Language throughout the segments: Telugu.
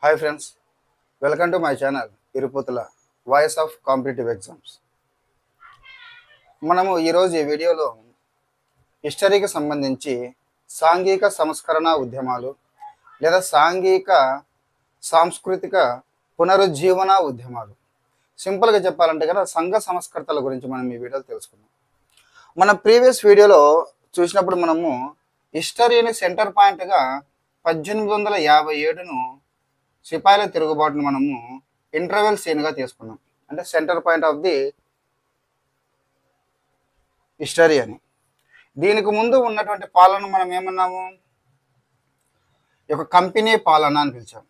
Hi friends, welcome to my channel ఇరుపుతుల వాయిస్ ఆఫ్ కాంపిటేటివ్ ఎగ్జామ్స్. మనము ఈరోజు ఈ వీడియోలో హిస్టరీకి సంబంధించి సాంఘిక సంస్కరణ ఉద్యమాలు లేదా సాంస్కృతిక పునరుజ్జీవన ఉద్యమాలు, సింపుల్గా చెప్పాలంటే కదా సంఘ సంస్కర్తల గురించి మనం ఈ వీడియోలో తెలుసుకుందాం. మన ప్రీవియస్ వీడియోలో చూసినప్పుడు మనము హిస్టరీని సెంటర్ పాయింట్గా 1857ను సిపాయిల తిరుగుబాటును మనము ఇంటర్వెల్ సీన్గా తీసుకున్నాం. అంటే centre point of the history అని. దీనికి ముందు ఉన్నటువంటి పాలన మనం ఏమన్నాము, ఒక కంపెనీ పాలన అని పిలిచాం.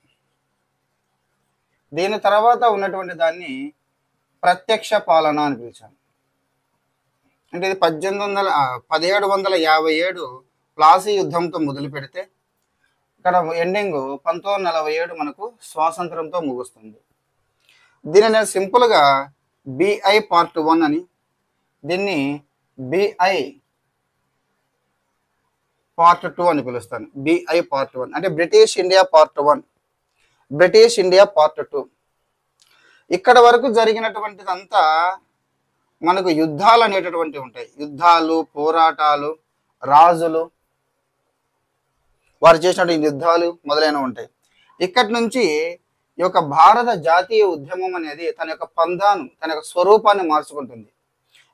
దీని తర్వాత ఉన్నటువంటి దాన్ని ప్రత్యక్ష పాలన అని పిలిచాం. అంటే ఇది 1757 ప్లాసీ యుద్ధంతో మొదలు పెడితే ఇక్కడ ఎండింగ్ 1947 మనకు స్వాతంత్రంతో ముగుస్తుంది. దీన్ని నేను సింపుల్గా బిఐ పార్ట్ 1 అని, దీన్ని బిఐ పార్ట్ 2 అని పిలుస్తాను. బిఐ పార్ట్ 1 అంటే British India part 1, British India part 2. ఇక్కడ వరకు జరిగినటువంటిదంతా మనకు యుద్ధాలు అనేటటువంటివి ఉంటాయి. యుద్ధాలు, పోరాటాలు, రాజులు వారు చేసినటువంటి యుద్ధాలు మొదలైనవి ఉంటాయి. ఇక్కడి నుంచి ఈ యొక్క భారత జాతీయ ఉద్యమం అనేది తన యొక్క పంధాను, తన యొక్క స్వరూపాన్ని మార్చుకుంటుంది.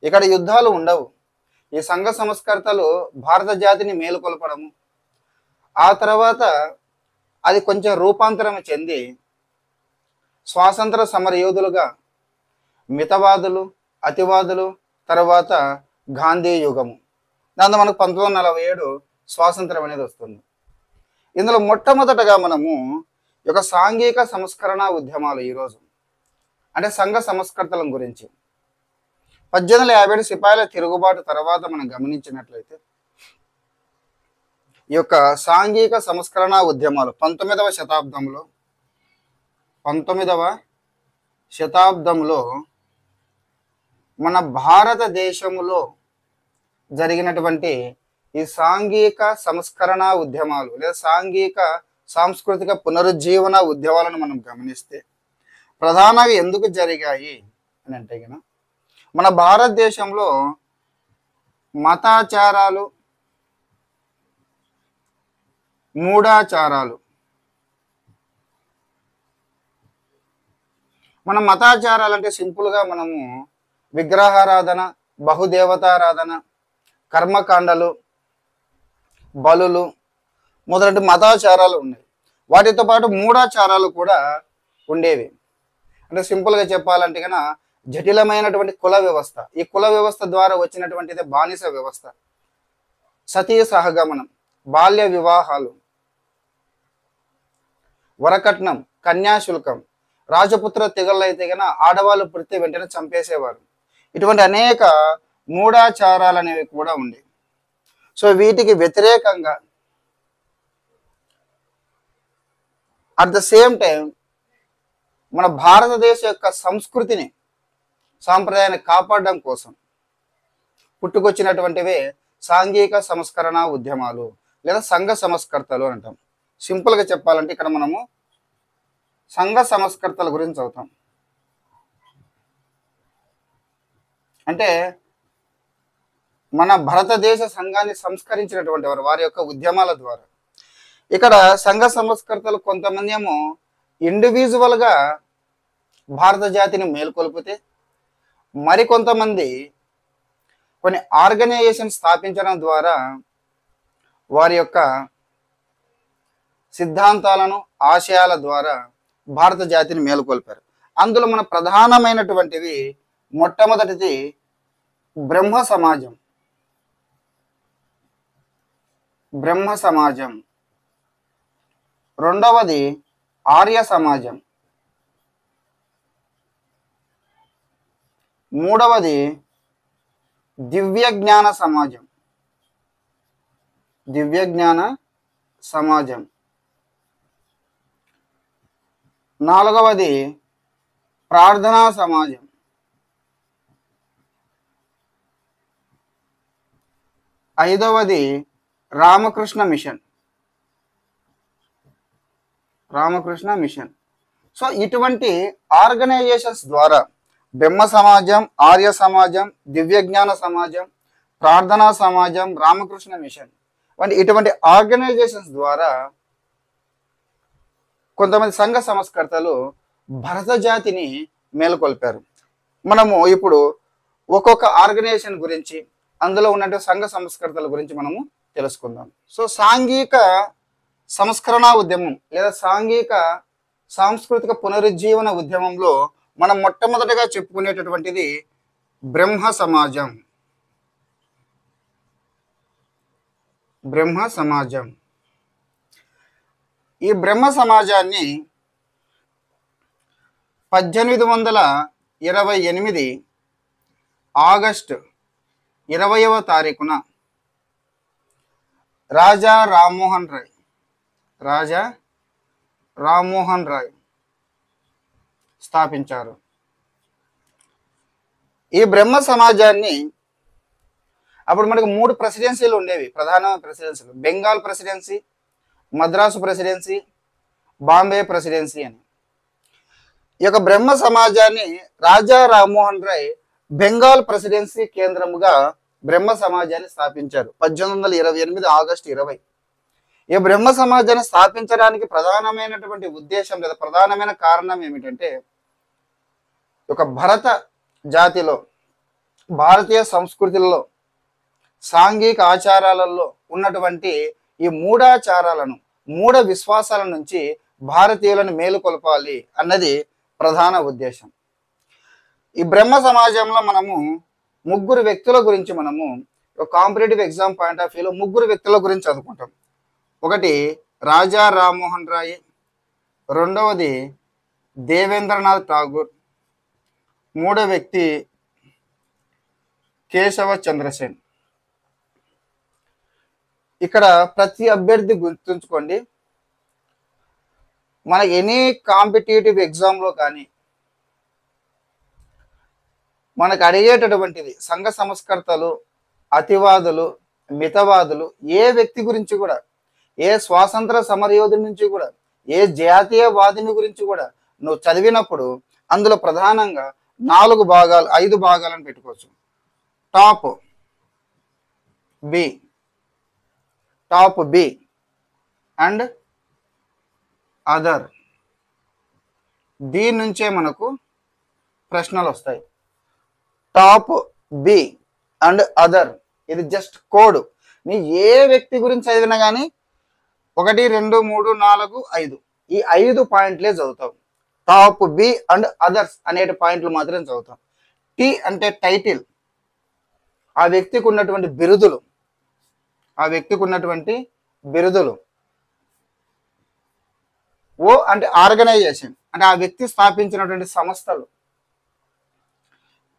ఇక్కడ యుద్ధాలు ఉండవు. ఈ సంఘ సంస్కర్తలు భారత జాతిని మేలుకొల్పడము, ఆ తర్వాత అది కొంచెం రూపాంతరం చెంది స్వాతంత్ర సమరయోధులుగా మితవాదులు, అతివాదులు, తర్వాత గాంధీ యుగము, దాంతో మనకు 1947 స్వాతంత్రం అనేది వస్తుంది. ఇందులో మొట్టమొదటగా మనము ఈ యొక్క సాంఘిక సంస్కరణ ఉద్యమాలు ఈరోజు అంటే సంఘ సంస్కర్తల గురించి 1857 సిపాయిల తిరుగుబాటు తర్వాత మనం గమనించినట్లయితే ఈ యొక్క సాంఘిక సంస్కరణ ఉద్యమాలు 19వ శతాబ్దంలో మన భారతదేశంలో జరిగినటువంటి ఈ సాంఘిక సంస్కరణ ఉద్యమాలు లేదా సాంస్కృతిక పునరుజ్జీవన ఉద్యమాలను మనం గమనిస్తే ప్రధానంగా ఎందుకు జరిగాయి అని అంటే కనుక మన భారతదేశంలో మతాచారాలు, మూఢాచారాలు, మన మతాచారాలు అంటే సింపుల్గా మనము విగ్రహారాధన, బహుదేవతారాధన, కర్మకాండలు, బలులు మొదలటి మతాచారాలు ఉన్నాయి. వాటితో పాటు మూఢాచారాలు కూడా ఉండేవి. అంటే సింపుల్గా చెప్పాలంటే కన్నా జటిలమైనటువంటి కుల వ్యవస్థ, ఈ కుల వ్యవస్థ ద్వారా వచ్చినటువంటిది బానిస వ్యవస్థ, సతీ సహగమనం, బాల్య వివాహాలు, వరకట్నం, కన్యాశుల్కం, రాజపుత్ర తెగళ్ళు అయితే కన్నా ఆడవాళ్ళు పుడితే వెంటనే చంపేసేవారు. ఇటువంటి అనేక మూఢాచారాలు అనేవి కూడా ఉండేవి. సో వీటికి వ్యతిరేకంగా అట్ ద సేమ్ టైం మన భారతదేశ యొక్క సంస్కృతిని, సాంప్రదాయాన్ని కాపాడడం కోసం పుట్టుకొచ్చినటువంటివే సాంఘిక సంస్కరణ ఉద్యమాలు లేదా సంఘ సంస్కర్తలు అంటాం. సింపుల్గా చెప్పాలంటే ఇక్కడ మనము సంఘ సంస్కర్తల గురించి చదువుతాం. అంటే మన భారతదేశ సంఘాన్ని సంస్కరించినటువంటి వారి యొక్క ఉద్యమాల ద్వారా. ఇక్కడ సంఘ సంస్కర్తలు కొంతమంది ఏమో ఇండివిజువల్గా భారత జాతిని మేల్కొల్పితే, మరికొంతమంది కొన్ని ఆర్గనైజేషన్ స్థాపించడం ద్వారా వారి యొక్క సిద్ధాంతాలను, ఆశయాల ద్వారా భారత జాతిని మేలుకొల్పారు. అందులో మన ప్రధానమైనటువంటివి మొట్టమొదటిది బ్రహ్మ సమాజం, రెండవది ఆర్య సమాజం, మూడవది దివ్య జ్ఞాన సమాజం, నాలుగవది ప్రార్థనా సమాజం, ఐదవది Ramakrishna mission, Ramakrishna mission. So ఇటువంటి ఆర్గనైజేషన్స్ ద్వారా బ్రహ్మ సమాజం, ఆర్య సమాజం, దివ్యజ్ఞాన సమాజం, ప్రార్థనా సమాజం, రామకృష్ణ మిషన్ వంటి ఇటువంటి ఆర్గనైజేషన్స్ ద్వారా కొంతమంది సంఘ సంస్కర్తలు భరత జాతిని మేలుకొల్పారు. మనము ఇప్పుడు ఒక్కొక్క ఆర్గనైజేషన్ గురించి, అందులో ఉన్నటువంటి సంఘ సంస్కర్తల గురించి మనము తెలుసుకుందాం. సో సాంఘిక సంస్కరణ ఉద్యమం లేదా సాంఘిక సాంస్కృతిక పునరుజ్జీవన ఉద్యమంలో మనం మొట్టమొదటిగా చెప్పుకునేటటువంటిది బ్రహ్మ సమాజం. బ్రహ్మ సమాజం. ఈ బ్రహ్మ సమాజాన్ని 1828 ఆగస్టు 20వ తారీఖున రాజా రామ్మోహన్ రాయ్ స్థాపించారు. ఈ బ్రహ్మ సమాజాన్ని అప్పుడు మనకు 3 ప్రెసిడెన్సీలు ఉండేవి, ప్రధాన ప్రెసిడెన్సీలు. Bengal presidency, Madras presidency, Bombay presidency అని. ఈ యొక్క బ్రహ్మ సమాజాన్ని రాజా రామ్మోహన్ రాయ్ బెంగాల్ ప్రెసిడెన్సీ కేంద్రముగా బ్రహ్మ సమాజాన్ని స్థాపించారు 1828 ఆగస్టు 20. ఈ బ్రహ్మ సమాజాన్ని స్థాపించడానికి ప్రధానమైనటువంటి ఉద్దేశం లేదా ప్రధానమైన కారణం ఏమిటంటే, ఒక భరత జాతిలో, భారతీయ సంస్కృతిలో, సాంఘిక ఆచారాలలో ఉన్నటువంటి ఈ మూఢాచారాలను, మూఢ విశ్వాసాల నుంచి భారతీయులను మేలుకొల్పాలి అన్నది ప్రధాన ఉద్దేశం. ఈ బ్రహ్మ సమాజంలో మనము 3 వ్యక్తుల గురించి మనము కాంపిటేటివ్ ఎగ్జామ్ పాయింట్ ఆఫ్ వ్యూలో 3 వ్యక్తుల గురించి చదువుకుంటాం. ఒకటి రాజా రామ్మోహన్ రాయ్, రెండవది దేవేంద్రనాథ్ ఠాగూర్, మూడో వ్యక్తి కేశవ చంద్రసేన్. ఇక్కడ ప్రతి అభ్యర్థి గుర్తుంచుకోండి, మన ఎనీ కాంపిటేటివ్ ఎగ్జామ్లో కానీ మనకు అడిగేటటువంటిది సంఘ సంస్కర్తలు, అతివాదులు, మితవాదులు, ఏ వ్యక్తి గురించి కూడా, ఏ స్వాతంత్ర సమరయోధుడి నుంచి కూడా, ఏ జాతీయవాదిని గురించి కూడా నువ్వు చదివినప్పుడు అందులో ప్రధానంగా 4 భాగాలు, 5 భాగాలను పెట్టుకోవచ్చు. Top B and other. దీని నుంచే మనకు ప్రశ్నలు వస్తాయి. టాప్ బి అండ్ అదర్ ఇది జస్ట్ కోడ్. నీ ఏ వ్యక్తి గురించి చదివినా కానీ 1, 2, 3, 4, 5 ఈ 5 పాయింట్లే చదువుతావు. టాప్ బి అండ్ అదర్స్ అనే పాయింట్లు మాత్రం చదువుతాం. టీ అంటే టైటిల్, ఆ వ్యక్తికి ఉన్నటువంటి బిరుదులు. ఓ అంటే ఆర్గనైజేషన్, అంటే ఆ వ్యక్తి స్థాపించినటువంటి సంస్థలు.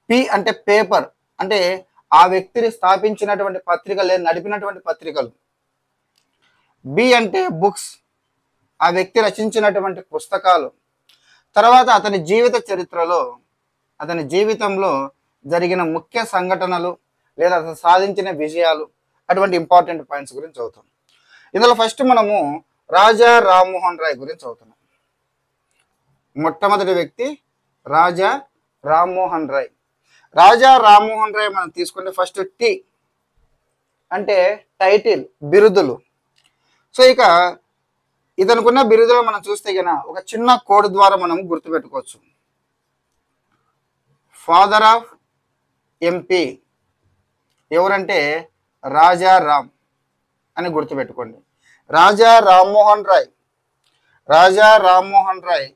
పి అంటే పేపర్, అంటే ఆ వ్యక్తిని స్థాపించినటువంటి పత్రికలు లేదా నడిపినటువంటి పత్రికలు. బి అంటే బుక్స్, ఆ వ్యక్తి రచించినటువంటి పుస్తకాలు. తర్వాత అతని జీవిత చరిత్రలో, అతని జీవితంలో జరిగిన ముఖ్య సంఘటనలు లేదా అతను సాధించిన విజయాలు, అటువంటి ఇంపార్టెంట్ పాయింట్స్ గురించి చదువుతాం. ఇందులో ఫస్ట్ మనము రాజా రామ్మోహన్ రాయ్ గురించి చదువుతున్నాం. మొట్టమొదటి వ్యక్తి రాజా రామ్మోహన్ రాయ్. రాజా రామ్మోహన్ రాయ్ మనం తీసుకుంటే ఫస్ట్ టీ అంటే టైటిల్, బిరుదులు. సో ఇక ఇతనుకున్న బిరుదులు మనం చూస్తే గన ఒక చిన్న కోడ్ ద్వారా మనం గుర్తుపెట్టుకోవచ్చు. ఫాదర్ ఆఫ్ ఎంపీ ఎవరంటే రాజా రామ్ అని గుర్తుపెట్టుకోండి. రాజా రామ్మోహన్ రాయ్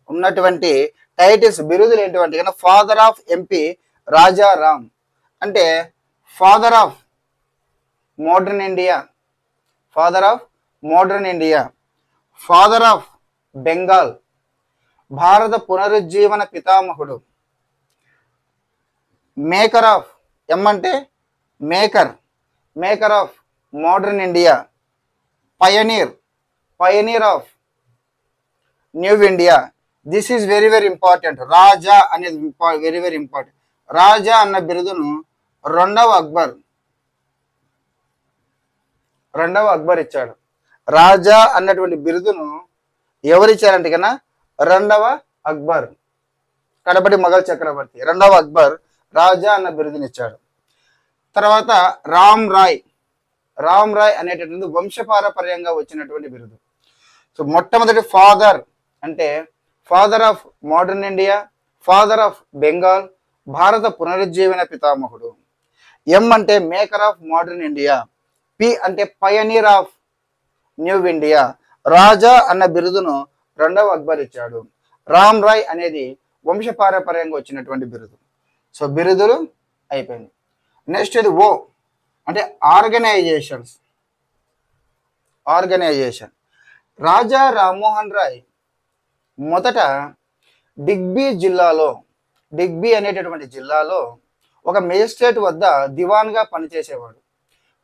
ఉన్నటువంటి టైటిల్స్, బిరుదులు ఏంటివంటే కనుక ఫాదర్ ఆఫ్ ఎంపీ రాజా రామ్ అంటే father of modern India, father of Bengal, భారత పునరుజ్జీవన పితామహుడు, మేకర్ ఆఫ్, ఎం అంటే maker of modern India, pioneer of new India. This is very very important. Raja అనేది వెరీ వెరీ ఇంపార్టెంట్. రాజా అన్న బిరుదును రెండవ అక్బర్ ఇచ్చాడు. రాజా అన్నటువంటి బిరుదును ఎవరిచ్చారంటే కన్నా రెండవ అక్బర్, కడపటి మొఘల్ చక్రవర్తి రెండవ అక్బర్ రాజా అన్న బిరుదునిచ్చాడు. తర్వాత రామ్ రాయ్ అనేటటువంటి వంశపారపర్యంగా వచ్చినటువంటి బిరుదు. సో మొట్టమొదటి ఫాదర్ అంటే father of modern India, father of Bengal, భారత పునరుజ్జీవన పితామహుడు. ఎం అంటే maker of modern India, P అంటే పయనీర్ ఆఫ్ న్యూ ఇండియా. రాజా అన్న బిరుదును రెండవ అక్బర్ ఇచ్చాడు. రామ్ రాయ్ అనేది వంశపారపర్యంగా వచ్చినటువంటి బిరుదు. సో బిరుదులు అయిపోయింది. నెక్స్ట్ ఇది ఓ అంటే ఆర్గనైజేషన్. రాజా రామ్మోహన్ రాయ్ మొదట డిగ్బీ అనేటటువంటి జిల్లాలో ఒక మేజిస్ట్రేట్ వద్ద దివాన్గా పనిచేసేవాడు.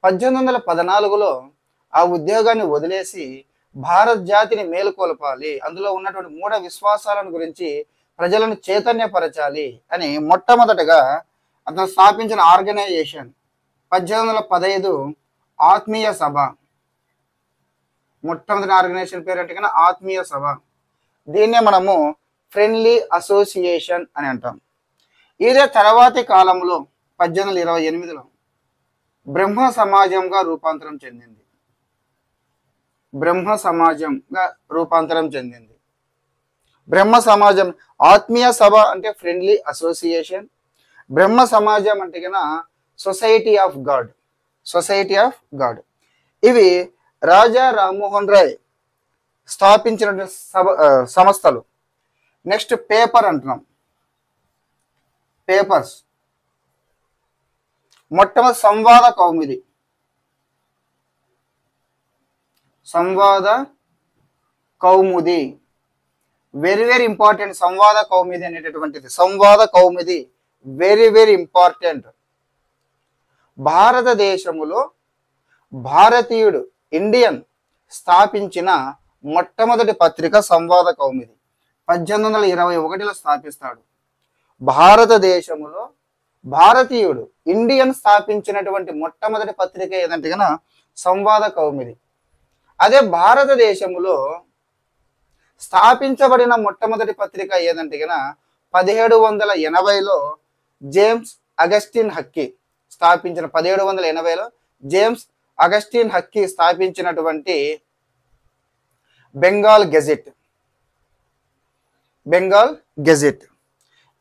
1814లో ఆ ఉద్యోగాన్ని వదిలేసి భారత్ జాతిని మేలుకొల్పాలి, అందులో ఉన్నటువంటి మూఢ విశ్వాసాలను గురించి ప్రజలను చైతన్యపరచాలి అని మొట్టమొదటగా అతను స్థాపించిన ఆర్గనైజేషన్ 1815 ఆత్మీయ సభ. మొట్టమొదటి ఆర్గనైజేషన్ పేరు అంటే కన్నా ఆత్మీయ సభ. దీన్నే మనము ఫ్రెండ్లీ అసోసియేషన్ అని అంటాం. ఇదే తర్వాతి కాలంలో 1828లో బ్రహ్మ సమాజంగా రూపాంతరం చెందింది. బ్రహ్మ సమాజం, ఆత్మీయ సభ అంటే ఫ్రెండ్లీ అసోసియేషన్, బ్రహ్మ సమాజం అంటే కన్నా సొసైటీ ఆఫ్ గాడ్. ఇవి రాజా రామ్మోహన్ రాయ్ స్థాపించిన సంస్థలు. నెక్స్ట్ పేపర్ అంటున్నాం, పేపర్స్. మొట్టమొదటి సంవాద కౌముది, వెరీ వెరీ ఇంపార్టెంట్. సంవాద కౌముది అనేటటువంటిది, సంవాద కౌముది వెరీ వెరీ ఇంపార్టెంట్. భారతదేశములో భారతీయుడు ఇండియన్ స్థాపించిన మొట్టమొదటి పత్రిక సంవాద కౌముది. 1821లో స్థాపిస్తాడు. భారతదేశములో భారతీయుడు ఇండియన్ స్థాపించినటువంటి మొట్టమొదటి పత్రిక ఏదంటే కన్నా సంవాద కౌముది. అదే భారతదేశములో స్థాపించబడిన మొట్టమొదటి పత్రిక ఏదంటే కన్నా 1780లో జేమ్స్ అగస్టిన్ హక్కీ స్థాపించిన 1780లో జేమ్స్ అగస్టిన్ హక్కీ స్థాపించినటువంటి బెంగాల్ గెజెట్.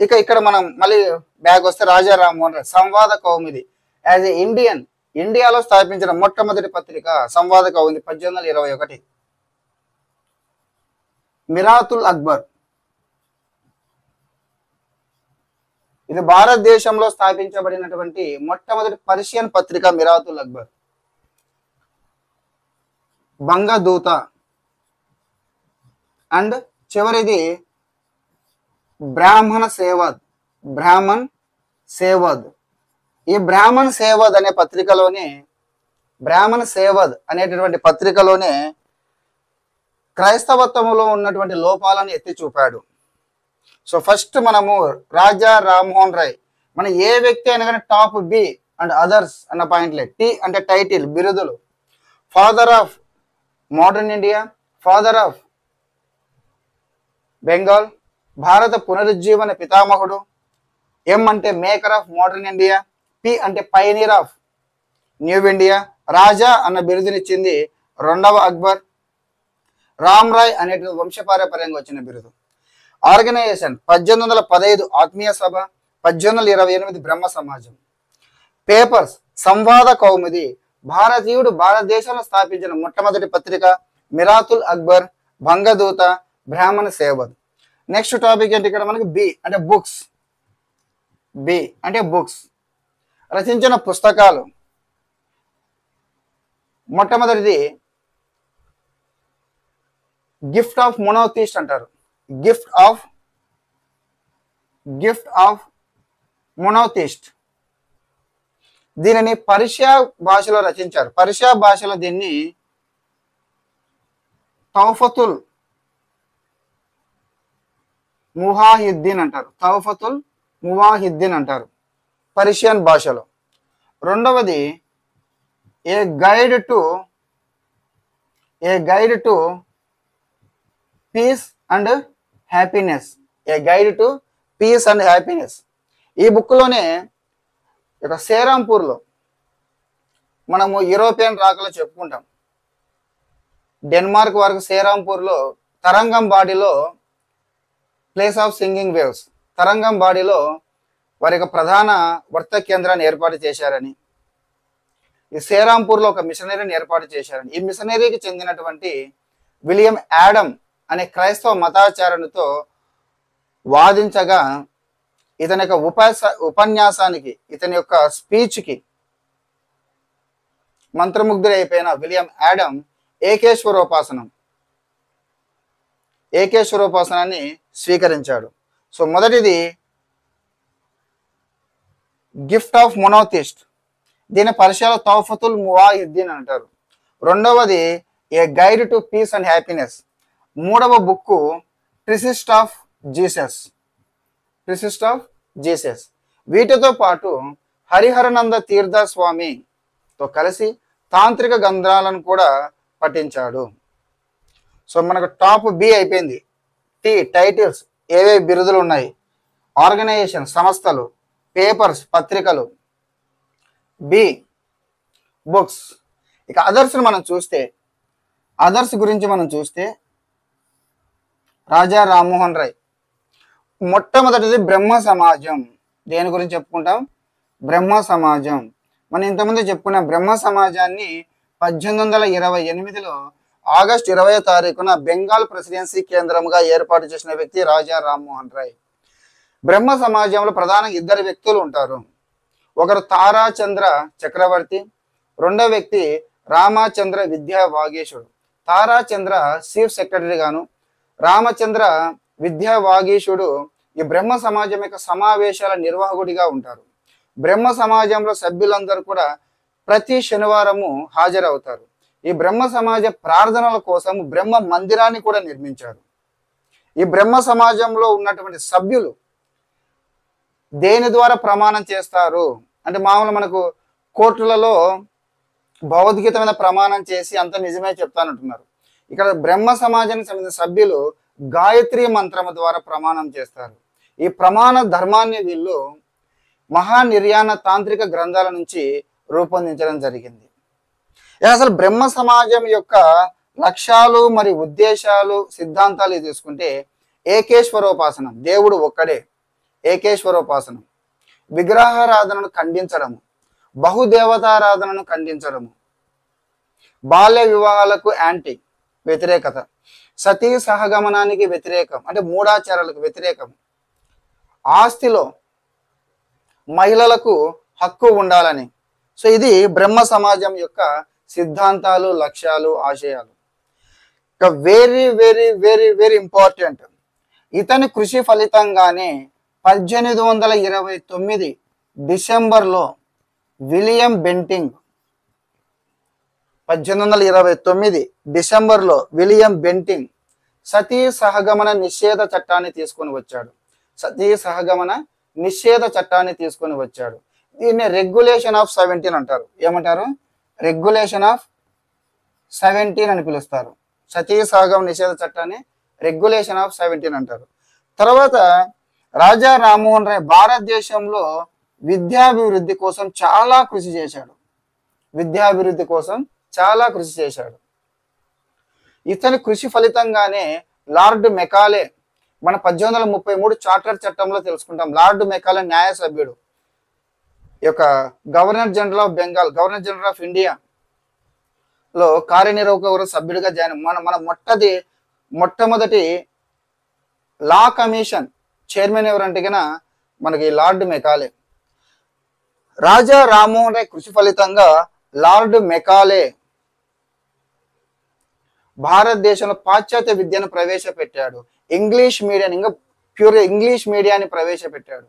ఇక ఇక్కడ మనం మళ్ళీ బ్యాక్ వస్తే రాజా రామ్మోహన్ రాయ్ సంవాద కౌముది యాజ్ ఏ ఇండియాలో స్థాపించిన మొట్టమొదటి పత్రిక సంవాద కౌముది 1821. మిరాతుల్ అక్బర్, ఇది భారతదేశంలో స్థాపించబడినటువంటి మొట్టమొదటి పర్షియన్ పత్రిక మిరాతుల్ అక్బర్. బంగదూత అండ్ చివరిది బ్రాహ్మణ్ సేవద్. ఈ బ్రాహ్మణ్ సేవద్ అనే పత్రికలోనే, బ్రాహ్మణ్ సేవద్ అనేటటువంటి పత్రికలోనే క్రైస్తవత్వంలో ఉన్నటువంటి లోపాలను ఎత్తి చూపాడు. సో ఫస్ట్ మనము రాజా రామ్మోహన్ రాయ్, మన ఏ వ్యక్తి అయినా కానీ టాప్ బి అండ్ అదర్స్ అన్న పాయింట్లే. టి అంటే టైటిల్, బిరుదులు. Father of modern India, father of Bengal, భారత పునరుజ్జీవన పితామహుడు. ఎం అంటే maker of modern India, P అంటే పయనీర్ ఆఫ్ న్యూ ఇండియా. రాజా అన్న బిరుదునిచ్చింది రెండవ అక్బర్. రామ్ రాయ్ అనేటువంటి వంశపారపర్యంగా వచ్చిన బిరుదు. ఆర్గనైజేషన్ 1815 ఆత్మీయ సభ, 1828 బ్రహ్మ సమాజం. పేపర్స్ సంవాద కౌముది, భారతీయుడు భారతదేశంలో స్థాపించిన మొట్టమొదటి పత్రిక మిరాతుల్ అక్బర్, బంగదూత, బ్రాహ్మణ సేవద్. నెక్స్ట్ టాపిక్ ఏంటి ఇక్కడ మనకి బి అంటే బుక్స్. రచించిన పుస్తకాలు. మొట్టమొదటిది గిఫ్ట్ ఆఫ్ మొనోథిస్ట్ అంటారు. Gift of monotheist. దీనిని పర్షియా భాషలో రచించారు. పర్షియా భాషలో దీన్ని తౌఫతుల్ మువాహిద్దీన్ అంటారు పర్షియన్ భాషలో. రెండవది a guide to peace and happiness, a guide to peace and happiness. ఈ బుక్లోనే ఇక శ్రీరాంపూర్లో మనము యూరోపియన్ రాకలో చెప్పుకుంటాం. డెన్మార్క్ వరకు శ్రీరాంపూర్లో తరంగం బాడీలో ప్లేస్ ఆఫ్ సింగింగ్ వేవ్స్, తరంగం బాడీలో వారి యొక్క ప్రధాన వర్త కేంద్రాన్ని ఏర్పాటు చేశారని, ఈ శ్రీరాంపూర్లో ఒక మిషనరీని ఏర్పాటు చేశారని, ఈ మిషనరీకి చెందినటువంటి విలియం యాడమ్ అనే క్రైస్తవ మతాచారునితో వాదించగా ఇతని యొక్క ఉపన్యాసానికి, ఇతని యొక్క స్పీచ్కి మంత్రముగ్ధుడైపోయిన విలియం యాడమ్ ఏకేశ్వరోపాసనాన్ని స్వీకరించాడు. సో మొదటిది గిఫ్ట్ ఆఫ్ మొనోథిస్ట్, దీని పరిచయాలు తౌఫతుల్ మువాహిద్దీన్ అంటారు. రెండవది a guide to peace and happiness. మూడవ బుక్కు ట్రిసిస్ట్ ఆఫ్ జీసస్. వీటితో పాటు హరిహరనంద తీర్థ స్వామితో కలిసి తాంత్రిక గ్రంథాలను కూడా పఠించాడు. సో మనకు టాప్ బి అయిపోయింది. టైటిల్స్, ఏవే బిరుదులు ఉన్నాయి, ఆర్గనైజేషన్, సంస్థలు, పేపర్స్, పత్రికలు. B books. ఇక అదర్స్ గురించి మనం చూస్తే రాజా రామ్మోహన్ రాయ్. మొట్టమొదటిది బ్రహ్మ సమాజం. దేని గురించి చెప్పుకుంటాం? బ్రహ్మ సమాజం. మనం ఇంతకుముందు చెప్పుకున్న బ్రహ్మ సమాజాన్ని 1828లో ఆగస్టు 20వ తారీఖున బెంగాల్ ప్రెసిడెన్సీ కేంద్రంగా ఏర్పాటు చేసిన వ్యక్తి రాజా రామ్మోహన్ రాయ్. బ్రహ్మ సమాజంలో ప్రధాన ఇద్దరు వ్యక్తులు ఉంటారు. ఒకరు తారాచంద్ర చక్రవర్తి, రెండో వ్యక్తి రామచంద్ర విద్యా వాగీశుడు. తారాచంద్ర చీఫ్ సెక్రటరీ గాను, రామచంద్ర విద్యా వాగీశుడు ఈ బ్రహ్మ సమాజం యొక్క సమావేశాల నిర్వాహకుడిగా ఉంటారు. బ్రహ్మ సమాజంలో సభ్యులందరూ కూడా ప్రతి శనివారము హాజరవుతారు. ఈ బ్రహ్మ సమాజ ప్రార్థనల కోసం బ్రహ్మ మందిరాన్ని కూడా నిర్మించారు. ఈ బ్రహ్మ సమాజంలో ఉన్నటువంటి సభ్యులు దేని ద్వారా ప్రమాణం చేస్తారు అంటే, మామూలు మనకు కోర్టులలో భగవద్గీత మీద ప్రమాణం చేసి అంత నిజమే చెప్తానంటున్నారు. ఇక్కడ బ్రహ్మ సమాజానికి సంబంధించిన సభ్యులు గాయత్రి మంత్రము ద్వారా ప్రమాణం చేస్తారు. ఈ ప్రమాణ ధర్మాన్ని వీళ్ళు మహానిర్యాణ తాంత్రిక గ్రంథాల నుంచి రూపొందించడం జరిగింది. అసలు బ్రహ్మ సమాజం యొక్క లక్ష్యాలు మరి ఉద్దేశాలు, సిద్ధాంతాలు తీసుకుంటే ఏకేశ్వరోపాసనం, దేవుడు ఒక్కడే, ఏకేశ్వరోపాసనం, విగ్రహారాధనను ఖండించడము, బహుదేవతారాధనను ఖండించడము, బాల్య వివాహాలకు వ్యతిరేకత, సతీ సహగమనానికి వ్యతిరేకం అంటే మూఢాచారాలకు వ్యతిరేకం, ఆస్తిలో మహిళలకు హక్కు ఉండాలని. సో ఇది బ్రహ్మ సమాజం యొక్క సిద్ధాంతాలు, లక్ష్యాలు, ఆశయాలు. ఇక very very very very important, ఇతని కృషి ఫలితంగానే 1829 డిసెంబర్లో విలియం బెంటింగ్ 1829 డిసెంబర్లో విలియం బెంటింగ్ సతీ సహగమన నిషేధ చట్టాన్ని తీసుకొని వచ్చాడు. సతీ సహగమన నిషేధ చట్టాన్ని తీసుకొని వచ్చాడు. దీన్ని రెగ్యులేషన్ ఆఫ్ 17 అంటారు. ఏమంటారు? రెగ్యులేషన్ ఆఫ్ 17 అని పిలుస్తారు. సతీ సహగమన నిషేధ చట్టాన్ని రెగ్యులేషన్ ఆఫ్ 17 అంటారు. తర్వాత రాజా రామ్మోహన్ రాయ్ భారతదేశంలో విద్యాభివృద్ధి కోసం చాలా కృషి చేశాడు. ఇతని కృషి ఫలితంగానే లార్డ్ మెకాలే, మన 1833 చార్టర్ చట్టంలో తెలుసుకుంటాం, లార్డ్ మెకాలే న్యాయ సభ్యుడు, ఈ యొక్క governor general of Bengal, governor general of ఇండియాలో కార్యనిర్వాహక సభ్యుడిగా జాయిన్. మన మొట్టమొదటి లా కమిషన్ చైర్మన్ ఎవరంటే కన్నా మనకి లార్డ్ మెకాలే. రాజా రామ్మోహన్ రాయ్ కృషి ఫలితంగా లార్డ్ మెకాలే భారతదేశంలో పాశ్చాత్య విద్యను ప్రవేశపెట్టాడు. ఇంగ్లీష్ మీడియాని, ఇంకా ప్యూర్ ఇంగ్లీష్ మీడియాని ప్రవేశపెట్టాడు.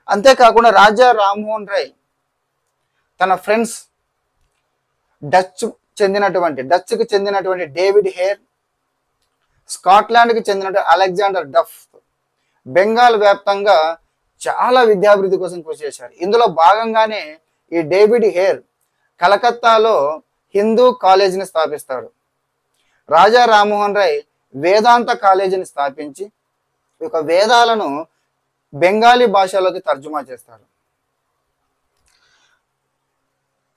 అంతేకాకుండా రాజా రామ్మోహన్ రాయ్ తన ఫ్రెండ్స్ డచ్కు చెందినటువంటి డేవిడ్ హేర్, స్కాట్లాండ్కి చెందినటువంటి అలెగ్జాండర్ డఫ్ బెంగాల్ వ్యాప్తంగా చాలా విద్యాభివృద్ధి కోసం కృషి చేశారు. ఇందులో భాగంగానే ఈ డేవిడ్ హేర్ కలకత్తాలో హిందూ కాలేజీని స్థాపిస్తాడు. రాజా రామ్మోహన్ రాయ్ వేదాంత కాలేజీని స్థాపించి ఈ యొక్క వేదాలను బెంగాలీ భాషలోకి తర్జుమా చేస్తారు.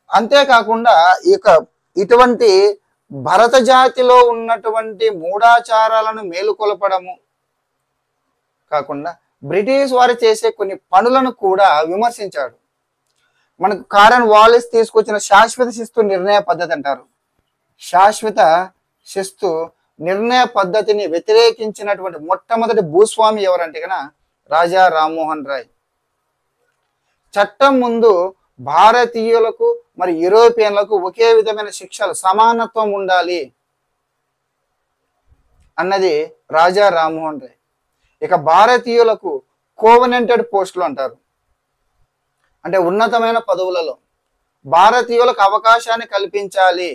అంతేకాకుండా ఇటువంటి భరత జాతిలో ఉన్నటువంటి మూఢాచారాలను మేలుకొలపడము కాకుండా బ్రిటిష్ వారు చేసే కొన్ని పనులను కూడా విమర్శించాడు. మనకు కారన్ వాలిస్ తీసుకొచ్చిన శాశ్వత శిస్తు నిర్ణయ పద్ధతి అంటారు. శాశ్వత శిస్తు నిర్ణయ పద్ధతిని వ్యతిరేకించినటువంటి మొట్టమొదటి భూస్వామి ఎవరంటే కనుక రాజా రామ్మోహన్ రాయ్. చట్టం ముందు భారతీయులకు మరి యూరోపియన్లకు ఒకే విధమైన శిక్షలు సమానత్వం ఉండాలి అన్నది రాజా రామ్మోహన్ రాయ్. ఇక భారతీయులకు కోవెనెంటెడ్ పోస్టులు అంటారు, అంటే ఉన్నతమైన పదవులలో భారతీయులకు అవకాశాన్ని కల్పించాలి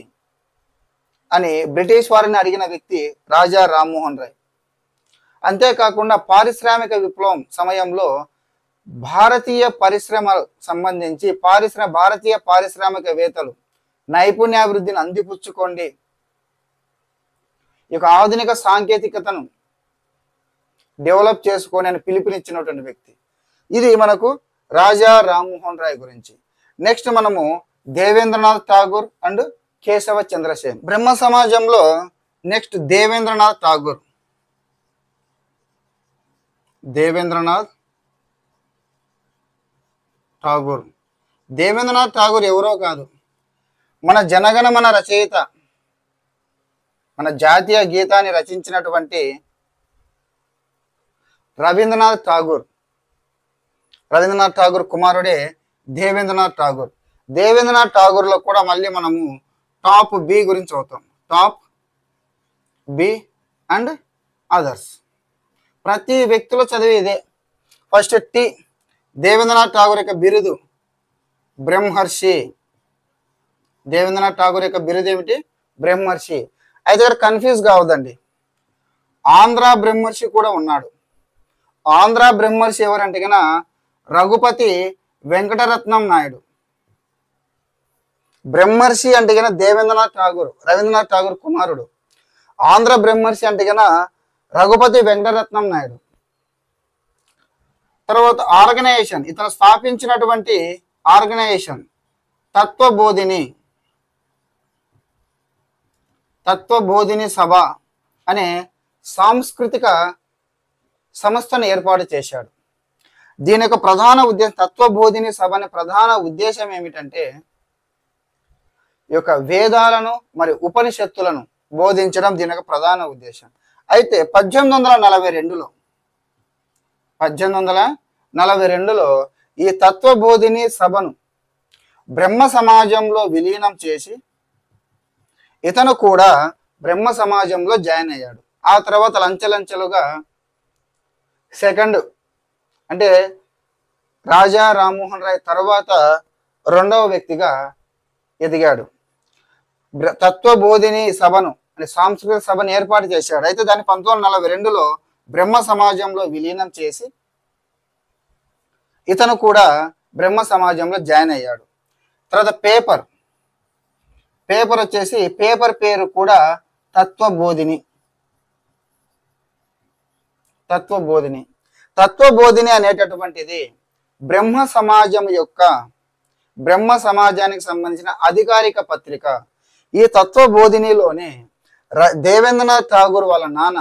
అని బ్రిటిష్ వారిని అడిగిన వ్యక్తి రాజా రామ్మోహన్ రాయ్. అంతేకాకుండా పారిశ్రామిక విప్లవం సమయంలో భారతీయ పరిశ్రమలు సంబంధించి భారతీయ పారిశ్రామికవేత్తలు నైపుణ్యాభివృద్ధిని అందిపుచ్చుకోండి, ఈ యొక్క ఆధునిక సాంకేతికతను డెవలప్ చేసుకొని అని పిలుపునిచ్చినటువంటి వ్యక్తి. ఇది మనకు రాజా రామ్మోహన్ రాయ్ గురించి. నెక్స్ట్ మనము దేవేంద్రనాథ్ ఠాగూర్ అండ్ కేశవ చంద్రసేన్. బ్రహ్మ సమాజంలో నెక్స్ట్ దేవేంద్రనాథ్ ఠాగూర్. దేవేంద్రనాథ్ ఠాగూర్ ఎవరో కాదు, మన జనగణమన రచయిత, మన జాతీయ గీతాన్ని రచించినటువంటి రవీంద్రనాథ్ ఠాగూర్ కుమారుడే దేవేంద్రనాథ్ ఠాగూర్. దేవేంద్రనాథ్ ఠాగూర్లో కూడా మళ్ళీ మనము టాప్ బి గురించి అవుతాం. Top B and others. ప్రతి వ్యక్తిలో చదివే ఇదే. ఫస్ట్ టి, దేవేంద్రనాథ్ ఠాగూర్ యొక్క బిరుదు బ్రహ్మర్షి. దేవేంద్రనాథ్ ఠాగూర్ యొక్క బిరుదు ఏమిటి? బ్రహ్మర్షి. అయితే ఇక్కడ కన్ఫ్యూజ్ కావద్దండి, ఆంధ్ర బ్రహ్మర్షి కూడా ఉన్నాడు. ఆంధ్ర బ్రహ్మర్షి ఎవరంటే కనుక రఘుపతి వెంకటరత్నం నాయుడు. బ్రహ్మర్షి అంటే కనుక రవీంద్రనాథ్ ఠాగూర్ కుమారుడు. ఆంధ్ర బ్రహ్మర్షి అంటే కనుక రఘుపతి వెంకటరత్నం నాయుడు. తర్వాత ఆర్గనైజేషన్, ఇతను స్థాపించినటువంటి ఆర్గనైజేషన్ తత్వబోధిని సభ అనే సాంస్కృతిక సంస్థను ఏర్పాటు చేశాడు. దీని యొక్క ప్రధాన ఉద్దేశం, తత్వబోధిని సభ అనే ప్రధాన ఉద్దేశం ఏమిటంటే ఈ యొక్క వేదాలను మరి ఉపనిషత్తులను బోధించడం దీని యొక్క ప్రధాన ఉద్దేశం. అయితే 1842లో ఈ తత్వబోధిని సభను బ్రహ్మ సమాజంలో విలీనం చేసి ఇతను కూడా బ్రహ్మ సమాజంలో జాయిన్ అయ్యాడు. ఆ తర్వాత లంచెలంచెలుగా సెకండ్ అంటే రాజా రామ్మోహన్ రాయ్ తర్వాత రెండవ వ్యక్తిగా ఎదిగాడు. తత్వబోధిని సభను అంటే సాంస్కృతిక సభను ఏర్పాటు చేశాడు. అయితే దాన్ని 1942లో బ్రహ్మ సమాజంలో విలీనం చేసి ఇతను కూడా బ్రహ్మ సమాజంలో జాయిన్ అయ్యాడు. తర్వాత పేపర్ వచ్చేసి పేపర్ పేరు కూడా తత్వబోధిని అనేటటువంటిది బ్రహ్మ సమాజానికి సంబంధించిన అధికారిక పత్రిక. ఈ తత్వబోధినిలోనే దేవేంద్రనాథ్ ఠాగూర్ వాళ్ళ నాన్న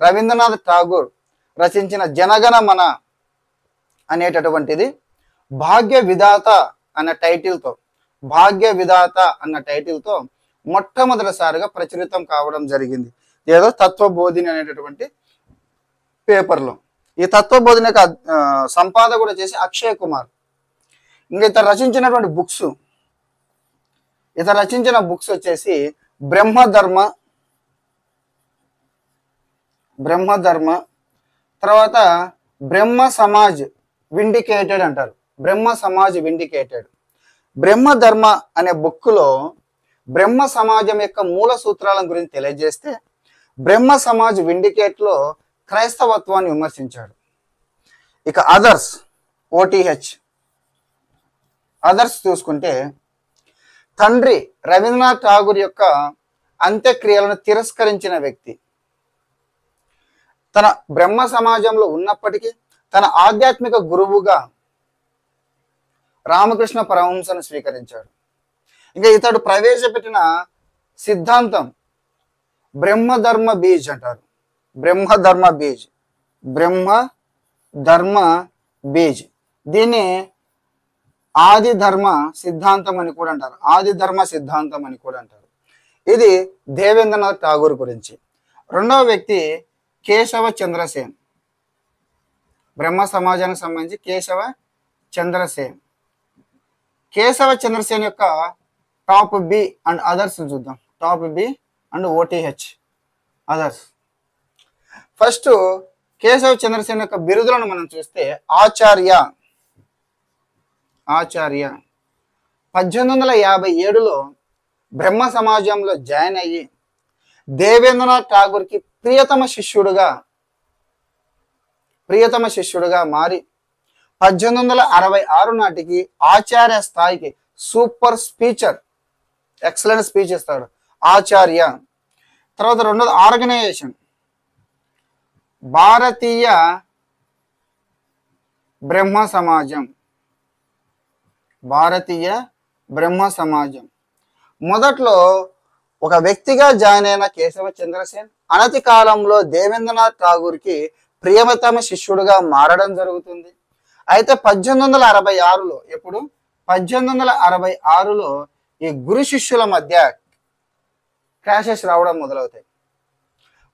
రవీంద్రనాథ్ ఠాగూర్ రచించిన జనగణమన అనేటటువంటిది భాగ్య విధాత అన్న టైటిల్తో మొట్టమొదటిసారిగా ప్రచురితం కావడం జరిగింది. ఏదో తత్వబోధిని అనేటటువంటి పేపర్లో. ఈ తత్వబోధిని యొక్క సంపాదకుడు వచ్చేసి అక్షయ్ కుమార్. ఇంకా ఇతను రచించిన బుక్స్ వచ్చేసి బ్రహ్మధర్మ, తర్వాత బ్రహ్మ సమాజ్ విండికేటెడ్ అంటారు. బ్రహ్మధర్మ అనే బుక్లో బ్రహ్మ సమాజం యొక్క మూల సూత్రాల గురించి తెలియజేస్తే, బ్రహ్మ సమాజ్ విండికేట్లో క్రైస్తవత్వాన్ని విమర్శించాడు. ఇక అదర్స్, ఓటీహెచ్ అదర్స్ చూసుకుంటే తండ్రి రవీంద్రనాథ్ ఠాగూర్ యొక్క అంత్యక్రియలను తిరస్కరించిన వ్యక్తి. తన బ్రహ్మ సమాజంలో ఉన్నప్పటికీ తన ఆధ్యాత్మిక గురువుగా రామకృష్ణ పరమహంసను స్వీకరించాడు. ఇంకా ఇతడు ప్రవేశపెట్టిన సిద్ధాంతం బ్రహ్మధర్మ బీజ్ అంటారు. బ్రహ్మధర్మ బీజ్, బ్రహ్మధర్మ బీజ్. దీన్ని ఆది ధర్మ సిద్ధాంతం అని కూడా అంటారు. ఆది ధర్మ సిద్ధాంతం అని కూడా అంటారు. ఇది దేవేంద్రనాథ్ ఠాగూర్ గురించి. రెండవ వ్యక్తి కేశవ చంద్రసేన్. బ్రహ్మ సమాజానికి సంబంధించి కేశవ చంద్రసేన్. కేశవ చంద్రసేన్ యొక్క టాప్ బి అండ్ అదర్స్ చూద్దాం. Top B and OTH others. First Keshava Chandrasen యొక్క బిరుదులను మనం చూస్తే ఆచార్య. 1857లో బ్రహ్మ సమాజంలో జాయిన్ అయ్యి దేవేంద్రనాథ్ ఠాగూర్కి ప్రియతమ శిష్యుడుగా మారి 1866 నాటికి ఆచార్య స్థాయికి సూపర్ స్పీచర్, ఎక్సలెంట్ స్పీచ్ ఇస్తాడు ఆచార్య. తర్వాత రెండోది ఆర్గనైజేషన్ భారతీయ బ్రహ్మ సమాజం. మొదట్లో ఒక వ్యక్తిగా జాయిన్ అయిన కేశవ చంద్రసేన్ అనతి కాలంలో దేవేంద్రనాథ్ ఠాగూర్కి ప్రియతమ శిష్యుడుగా మారడం జరుగుతుంది. అయితే 1866లో ఈ గురు శిష్యుల మధ్య క్లాషెస్ రావడం మొదలవుతాయి.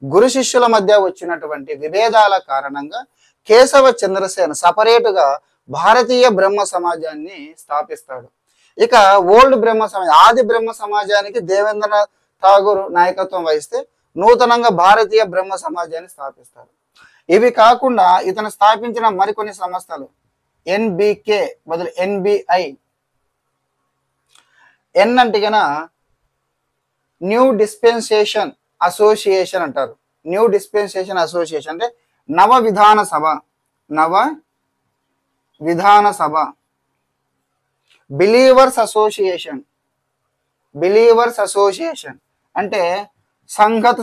గురు శిష్యుల మధ్య వచ్చినటువంటి విభేదాల కారణంగా కేశవ చంద్రసేన్ సపరేటుగా భారతీయ బ్రహ్మ సమాజాన్ని స్థాపిస్తాడు. ఇక ఓల్డ్ బ్రహ్మ సమాజం, ఆది బ్రహ్మ సమాజానికి దేవేంద్రనాథ్ ఠాగూర్ నాయకత్వం వహిస్తే నూతనంగా భారతీయ బ్రహ్మ సమాజాన్ని స్థాపిస్తాడు. ఇవి కాకుండా ఇతను స్థాపించిన మరికొన్ని సంస్థలు ఎన్బికే బదులు ఎన్బిఐ. ఎన్ అంటే గన న్యూ డిస్పెన్సేషన్ అసోసియేషన్ అంటారు. న్యూ డిస్పెన్సేషన్ అసోసియేషన్ అంటే నవ విధాన సభ. బిలీవర్స్ అసోసియేషన్ అంటే సంగత్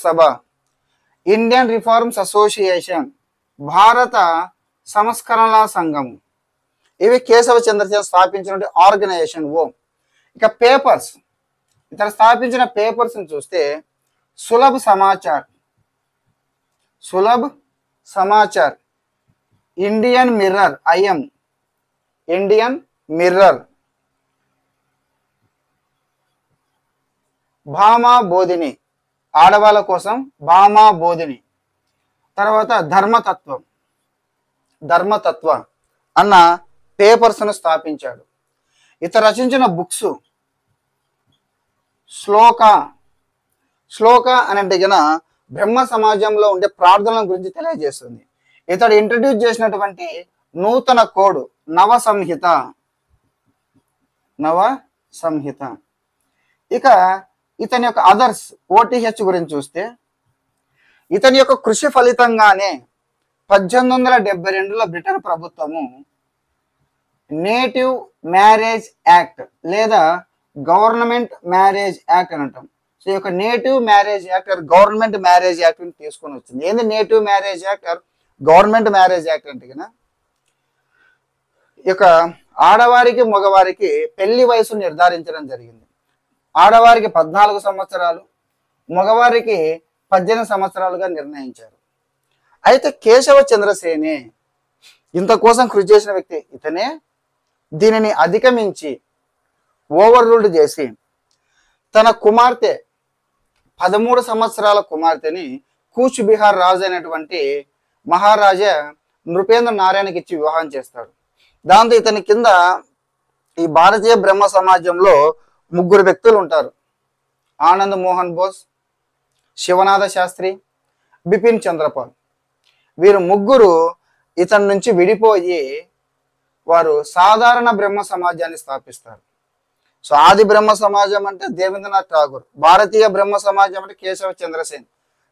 సభ. ఇండియన్ రిఫార్మ్స్ అసోసియేషన్ భారత సంస్కరణల సంఘం. ఇవి కేశవ చంద్రసేన్ స్థాపించిన ఆర్గనైజేషన్. ఇక పేపర్స్, ఇతను స్థాపించిన పేపర్స్ చూస్తే Sulabh Samachar, Indian mirror, Indian mirror, Bhama బోధిని, ఆడవాళ్ళ కోసం భామా బోధిని. తర్వాత ధర్మతత్వ అన్న పేపర్స్ను స్థాపించాడు. ఇతను రచించిన బుక్స్ శ్లోక అని అంటే గన బ్రహ్మ సమాజంలో ఉండే ప్రార్థనల గురించి తెలియజేస్తుంది. ఇతడు ఇంట్రడ్యూస్ చేసినటువంటి నూతన కోడ్ నవ సంహిత. ఇక ఇతని యొక్క అదర్స్ ఓటీహెచ్ గురించి చూస్తే ఇతని యొక్క కృషి ఫలితంగానే 1872లో బ్రిటన్ ప్రభుత్వము నేటివ్ మ్యారేజ్ యాక్ట్ లేదా గవర్నమెంట్ మ్యారేజ్ యాక్ట్ అని అంటాం. సో ఈ యొక్క native marriage act government marriage act తీసుకొని వచ్చింది. ఏంది native marriage act government marriage act అంటే కదా ఈ యొక్క ఆడవారికి మగవారికి పెళ్లి వయసు నిర్ధారించడం జరిగింది. ఆడవారికి 14 సంవత్సరాలు, మగవారికి 18 సంవత్సరాలుగా నిర్ణయించారు. అయితే కేశవ చంద్రసేనే ఇంత కోసం కృషి చేసిన వ్యక్తి. ఇతనే దీనిని అధిగమించి ఓవర్ రూల్డ్ చేసి తన కుమార్తె 13 సంవత్సరాల కుమార్తెని కూచ్ బిహార్ రాజు అయినటువంటి మహారాజా నృపేంద్ర నారాయణకి ఇచ్చి వివాహం చేస్తాడు. దాంతో ఇతని కింద ఈ భారతీయ బ్రహ్మ సమాజంలో 3 వ్యక్తులు ఉంటారు. ఆనంద్ మోహన్ బోస్, శివనాథ శాస్త్రి, బిపిన్ చంద్రపాల్. వీరు 3 ఇతని నుంచి విడిపోయి వారు సాధారణ బ్రహ్మ సమాజాన్ని స్థాపిస్తారు. సో ఆది బ్రహ్మ సమాజం అంటే దేవేంద్రనాథ్ ఠాగూర్, భారతీయ బ్రహ్మ సమాజం అంటే కేశవ చంద్రసేన్,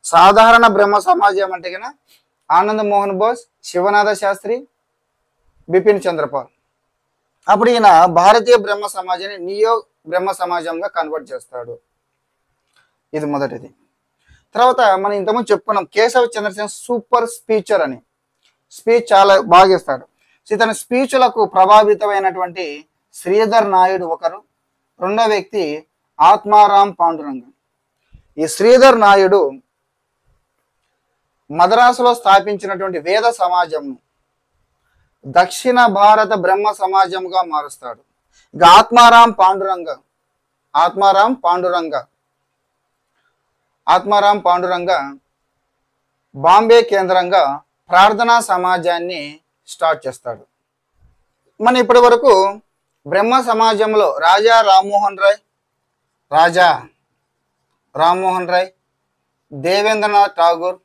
సాధారణ బ్రహ్మ సమాజం అంటే కన్నా ఆనంద్ మోహన్ బోస్, శివనాథ శాస్త్రి, బిపిన్ చంద్రపాల్. అప్పుడు ఈయన భారతీయ బ్రహ్మ సమాజాన్ని నియో బ్రహ్మ సమాజంగా కన్వర్ట్ చేస్తాడు. ఇది మొదటిది. తర్వాత మనం ఇంతకుముందు చెప్పుకున్నాం కేశవ చంద్రసేన్ సూపర్ స్పీచర్ అని. స్పీచ్ చాలా బాగా ఇస్తాడు. సో ఇతని స్పీచ్లకు ప్రభావితమైనటువంటి శ్రీధర్ నాయుడు ఒకరు. రెండో వ్యక్తి ఆత్మారాం పాండురంగ. ఈ శ్రీధర్ నాయుడు మద్రాసులో స్థాపించినటువంటి వేద సమాజంను దక్షిణ భారత బ్రహ్మ సమాజంగా మారుస్తాడు. ఇక ఆత్మారాం పాండురంగ బాంబే కేంద్రంగా ప్రార్థనా సమాజాన్ని స్టార్ట్ చేస్తాడు. మన ఇప్పటి వరకు బ్రహ్మ సమాజంలో రాజా రామ్మోహన్ రాయ్, దేవేంద్రనాథ్ ఠాగూర్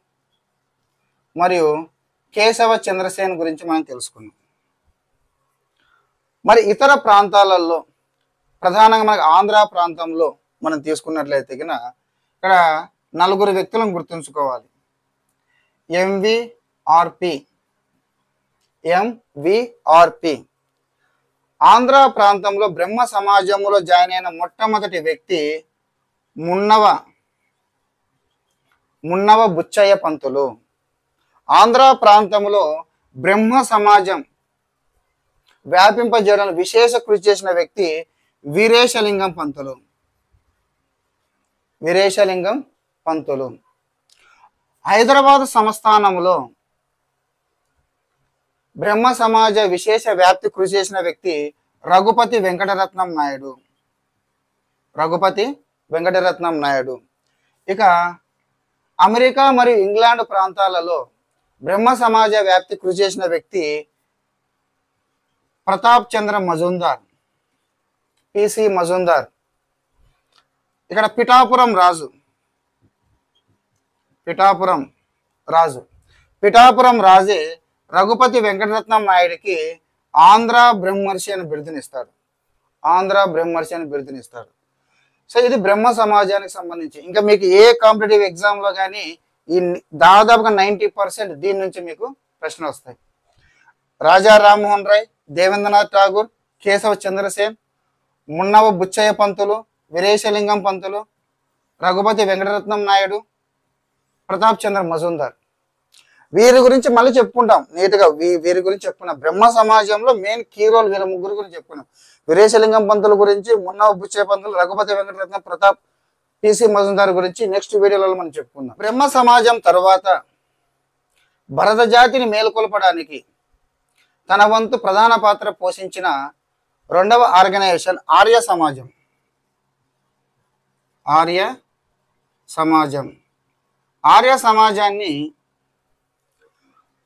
మరియు కేశవ చంద్రసేన్ గురించి మనం తెలుసుకున్నాం. మరి ఇతర ప్రాంతాలలో ప్రధానంగా మనకి ఆంధ్ర ప్రాంతంలో మనం తీసుకున్నట్లయితే ఇక్కడ 4 వ్యక్తులను గుర్తుంచుకోవాలి. ఎంవిఆర్పి. ఆంధ్ర ప్రాంతంలో బ్రహ్మ సమాజంలో జాయిన్ అయిన మొట్టమొదటి వ్యక్తి మున్నవ బుచ్చయ్య పంతులు. ఆంధ్ర ప్రాంతంలో బ్రహ్మ సమాజం వ్యాపింపజేయడానికి విశేష కృషి చేసిన వ్యక్తి వీరేశలింగం పంతులు. హైదరాబాద్ సంస్థానంలో బ్రహ్మ సమాజ విశేష వ్యాప్తి కృషి చేసిన వ్యక్తి రఘుపతి వెంకటరత్నం నాయుడు. ఇక అమెరికా మరియు ఇంగ్లాండ్ ప్రాంతాలలో బ్రహ్మ సమాజ వ్యాప్తి కృషి చేసిన వ్యక్తి ప్రతాప్ చంద్ర మజుందార్, పిసి మజుందార్. ఇక్కడ పిఠాపురం రాజే రఘుపతి వెంకటరత్నం నాయుడికి ఆంధ్ర బ్రహ్మర్షి అని బిరుదునిస్తాడు. సో ఇది బ్రహ్మ సమాజానికి సంబంధించి. ఇంకా మీకు ఏ కాంపిటేటివ్ ఎగ్జామ్లో కానీ ఈ దాదాపుగా 90% దీని నుంచి మీకు ప్రశ్న వస్తాయి. రాజా రామ్మోహన్ రాయ్, దేవేంద్రనాథ్ ఠాగూర్, కేశవ చంద్రసేన్, మున్నవ బుచ్చయ్య పంతులు, వీరేశలింగం పంతులు, రఘుపతి వెంకటరత్నం నాయుడు, ప్రతాప్ చంద్ర మజుందార్. వీరి గురించి మళ్ళీ చెప్పుకుంటాం నీట్గా. వీరి గురించి చెప్పుకున్నాం. బ్రహ్మ సమాజంలో మెయిన్ కీ రోల్ వీళ్ళ ముగ్గురు గురించి చెప్పుకున్నాం. వీరేశలింగం పంతుల గురించి, మున్నవ బుచ్చయ్య పంతులు, రఘుపతి వెంకటరత్నం, ప్రతాప్, పిసి మజుందార్ గురించి నెక్స్ట్ వీడియోలలో మనం చెప్పుకుందాం. బ్రహ్మ సమాజం తర్వాత భరత జాతిని మేల్కొల్పడానికి తన వంతు ప్రధాన పాత్ర పోషించిన రెండవ ఆర్గనైజేషన్ ఆర్య సమాజాన్ని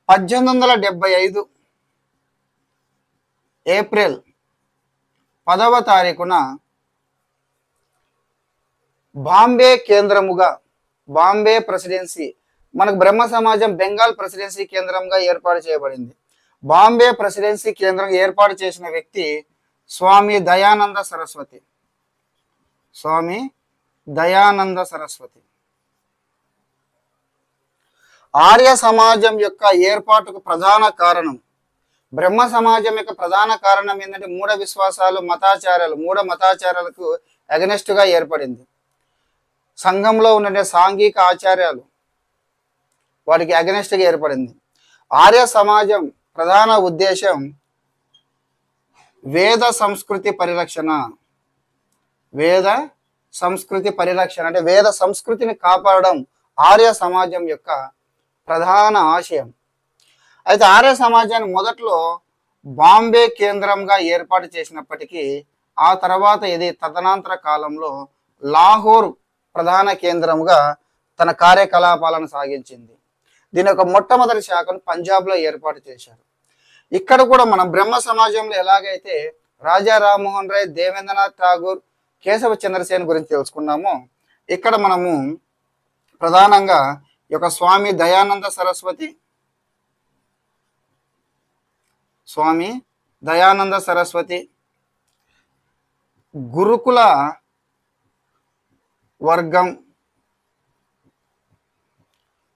1875 ఏప్రిల్ 10వ తారీఖున బాంబే ప్రెసిడెన్సీ, మనకు బ్రహ్మ సమాజం బెంగాల్ ప్రెసిడెన్సీ కేంద్రంగా ఏర్పాటు చేయబడింది. బాంబే ప్రెసిడెన్సీ కేంద్రంగా ఏర్పాటు చేసిన వ్యక్తి స్వామి దయానంద సరస్వతి. ఆర్య సమాజం యొక్క ఏర్పాటుకు ప్రధాన కారణం, బ్రహ్మ సమాజం యొక్క ప్రధాన కారణం ఏంటంటే మూఢ విశ్వాసాలు, మూఢ మతాచారాలకు అగనెస్ట్ గా ఏర్పడింది. సంఘంలో ఉన్న సాంఘిక ఆచార్యాలు వాటికి అగనెస్ట్ గా ఏర్పడింది. ఆర్య సమాజం ప్రధాన ఉద్దేశం వేద సంస్కృతి పరిరక్షణ అంటే వేద సంస్కృతిని కాపాడడం ఆర్య సమాజం యొక్క ప్రధాన ఆశయం. అయితే ఆర్య సమాజాన్ని మొదట్లో బాంబే కేంద్రంగా ఏర్పాటు చేసినప్పటికీ ఆ తర్వాత ఇది తదనంతర కాలంలో లాహోర్ ప్రధాన కేంద్రంగా తన కార్యకలాపాలను సాగించింది. దీని యొక్క మొట్టమొదటి శాఖను పంజాబ్లో ఏర్పాటు చేశారు. ఇక్కడ కూడా మనం బ్రహ్మ సమాజంలో ఎలాగైతే రాజా రామ్మోహన్ రాయ్, దేవేంద్రనాథ్ ఠాగూర్, కేశవ చంద్రసేన్ గురించి తెలుసుకున్నామో, ఇక్కడ మనము ప్రధానంగా ఈ యొక్క స్వామి దయానంద సరస్వతి గురుకుల వర్గం,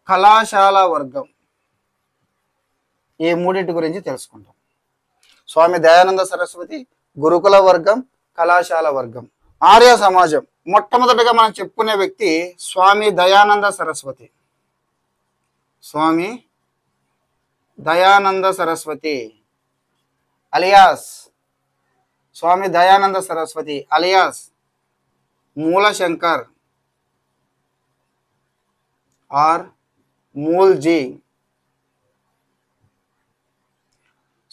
కళాశాల వర్గం, ఈ మూడింటి గురించి తెలుసుకుంటాం. స్వామి దయానంద సరస్వతి, గురుకుల వర్గం, కళాశాల వర్గం. ఆర్య సమాజం మొట్టమొదటిగా మనం చెప్పుకునే వ్యక్తి Swami Dayananda Saraswati. Swami Dayananda Saraswati alias Swami Dayananda Saraswati alias Moolshankar or Mulji.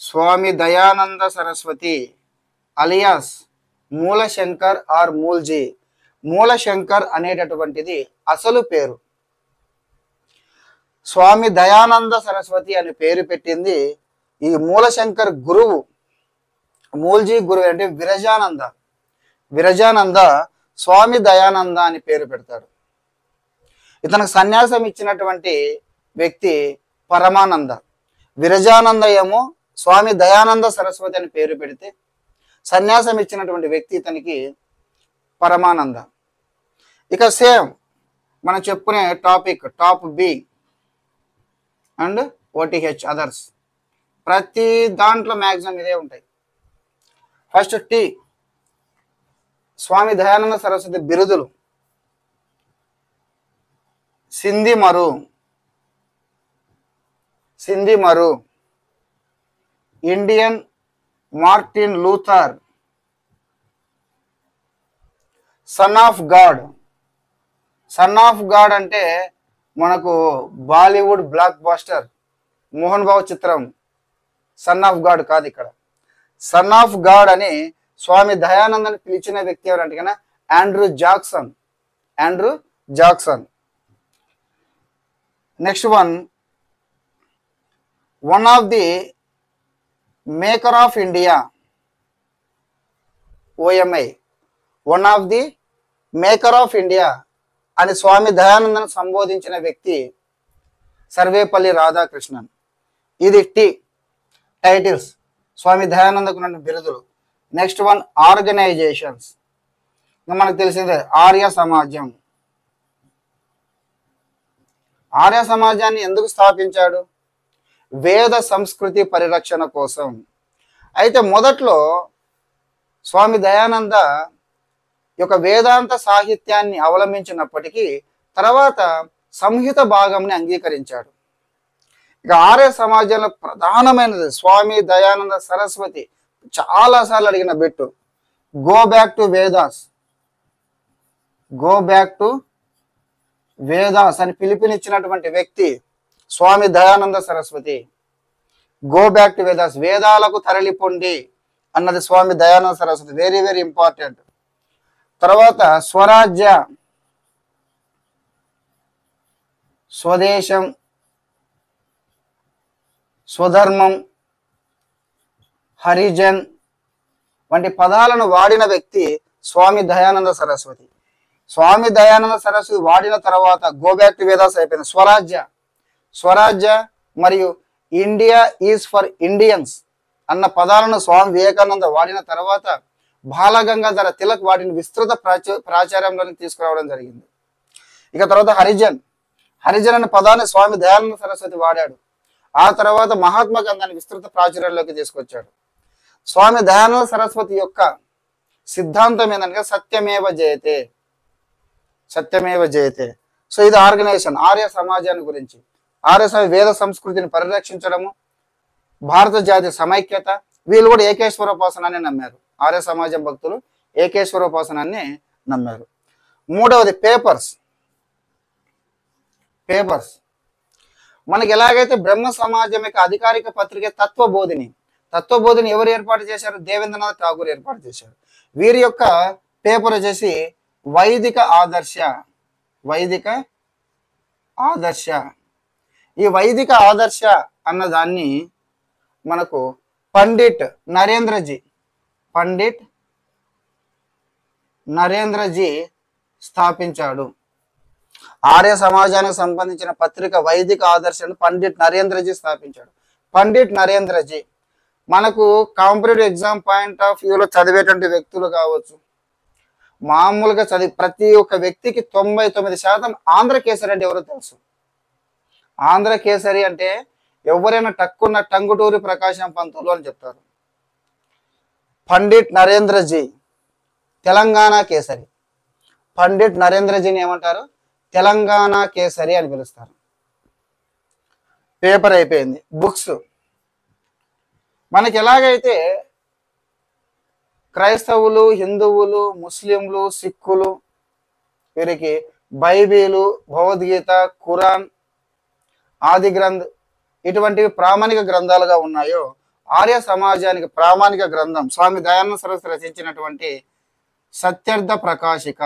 Swami Dayananda Saraswati alias Moolshankar or Mulji. Moolshankar అనేటటువంటిది అసలు పేరు. స్వామి దయానంద సరస్వతి అనే పేరు పెట్టింది ఈ మూలశంకర్ గురువు. మూల్జీ గురువు అంటే విరజానంద. విరజానంద స్వామి దయానంద అని పేరు పెడతాడు. ఇతనికి సన్యాసం ఇచ్చినటువంటి వ్యక్తి పరమానంద. విరజానంద ఏమో స్వామి దయానంద సరస్వతి అని పేరు పెడితే సన్యాసం ఇచ్చినటువంటి వ్యక్తి ఇతనికి పరమానంద. ఇక సేమ్ మనం చెప్పుకునే topic top B and OTH others. ప్రతి దాంట్లో మ్యాక్సిమం ఇదే ఉంటాయి. ఫస్ట్ టీ స్వామి దయానంద సరస్వతి బిరుదులు. సింధిమరు, సింధిమరు, Indian Martin Luther, son of God. Son of God అంటే మనకు Bollywood blockbuster Mohan Babu చిత్రం సన్ ఆఫ్ గాడ్ కాదు. ఇక్కడ సన్ ఆఫ్ గాడ్ అని స్వామి దయానందని పిలిచిన వ్యక్తి ఎవరంటే కన్నా Andrew Jackson. Andrew Jackson. Next one of the maker of India OMI. One of the maker of India అని స్వామి దయానందను సంబోధించిన వ్యక్తి సర్వేపల్లి రాధాకృష్ణన్. ఇది టీ టైటిల్స్ స్వామి దయానందకు ఉన్న బిరుదులు. Next organisations. మనకు తెలిసిందే ఆర్య సమాజం. ఆర్య సమాజాన్ని ఎందుకు స్థాపించాడు? వేద సంస్కృతి పరిరక్షణ కోసం. అయితే మొదట్లో స్వామి దయానంద యొక్క వేదాంత సాహిత్యాన్ని అవలంబించినప్పటికీ తర్వాత సంహిత భాగంని అంగీకరించాడు. ఇక ఆర్య సమాజంలో ప్రధానమైనది స్వామి దయానంద సరస్వతి చాలాసార్లు అడిగిన bit go back to Vedas. Go back to Vedas అని పిలుపునిచ్చినటువంటి వ్యక్తి Swami Dayananda Saraswati. Go back to Vedas, వేదాలకు తరలిపోండి అన్నది Swami Dayananda Saraswati. Very very important. తర్వాత స్వరాజ్య, స్వదేశం, స్వధర్మం, హరిజన్ వంటి పదాలను వాడిన వ్యక్తి స్వామి దయానంద సరస్వతి. స్వామి దయానంద సరస్వతి వాడిన తర్వాత గో బ్యాక్ టు వేదాస్ అయిపోయింది. స్వరాజ్య, స్వరాజ్య మరియు ఇండియా ఈజ్ ఫర్ ఇండియన్స్ అన్న పదాలను స్వామి వివేకానంద వాడిన తర్వాత బాలగంగాధర తిలక్ వాటిని విస్తృత ప్రాచార్యంలోకి తీసుకురావడం జరిగింది. ఇక తర్వాత హరిజన్, హరిజన్ అనే పదాన్ని స్వామి దయానంద సరస్వతి వాడాడు. ఆ తర్వాత మహాత్మా గాంధీని విస్తృత ప్రాచుర్యంలోకి తీసుకొచ్చాడు. స్వామి దయానంద సరస్వతి యొక్క సిద్ధాంతం ఏంటంటే సత్యమేవ జయతే, సత్యమేవ జయతే. సో ఇది ఆర్గనైజేషన్, ఆర్య సమాజాన్ని గురించి. ఆర్య వేద సంస్కృతిని పరిరక్షించడము, భారత జాతి సమైక్యత. వీళ్ళు కూడా ఏకేశ్వరోపాసనాన్ని నమ్మారు. ఆర్య సమాజం భక్తులు ఏకేశ్వరోపాసనాన్ని నమ్మారు. మూడవది పేపర్స్. పేపర్స్ మనకి ఎలాగైతే బ్రహ్మ సమాజం యొక్క అధికారిక పత్రిక తత్వబోధిని. తత్వబోధిని ఎవరు ఏర్పాటు చేశారు? దేవేంద్రనాథ్ ఠాగూర్ ఏర్పాటు చేశారు. వీరి యొక్క పేపర్ వచ్చేసి వైదిక ఆదర్శ. వైదిక ఆదర్శ. ఈ వైదిక ఆదర్శ అన్నదాన్ని మనకు పండిట్ నరేంద్రజీ, పండిట్ నరేంద్రజీ స్థాపించాడు. ఆర్య సమాజానికి సంబంధించిన పత్రిక వైదిక ఆదర్శాన్ని పండిట్ నరేంద్రజీ స్థాపించాడు. పండిట్ నరేంద్రజీ మనకు కాంపిటేటివ్ ఎగ్జామ్ పాయింట్ ఆఫ్ వ్యూలో చదివేటువంటి వ్యక్తులు కావచ్చు, మామూలుగా ప్రతి ఒక్క వ్యక్తికి 99% ఆంధ్ర కేసరి అంటే ఎవరో తెలుసు. ఆంధ్ర కేసరి అంటే ఎవరైనా టక్కున్న టంగుటూరి ప్రకాశం పంతులు అని చెప్తారు. పండిట్ నరేంద్రజీ తెలంగాణ కేసరి. పండిట్ నరేంద్రజీని ఏమంటారు? తెలంగాణ కేసరి అని పిలుస్తారు. పేపర్ అయిపోయింది. బుక్స్ మనకి ఎలాగైతే క్రైస్తవులు, హిందువులు, ముస్లింలు, సిక్కులు వీరికి బైబిలు, భగవద్గీత, ఖురాన్, ఆది గ్రంథ్ ఇటువంటివి ప్రామాణిక గ్రంథాలుగా ఉన్నాయో, ఆర్య సమాజానికి ప్రామాణిక గ్రంథం స్వామి దయానంద సరస్వతి రచించినటువంటి సత్యార్థ ప్రకాశిక.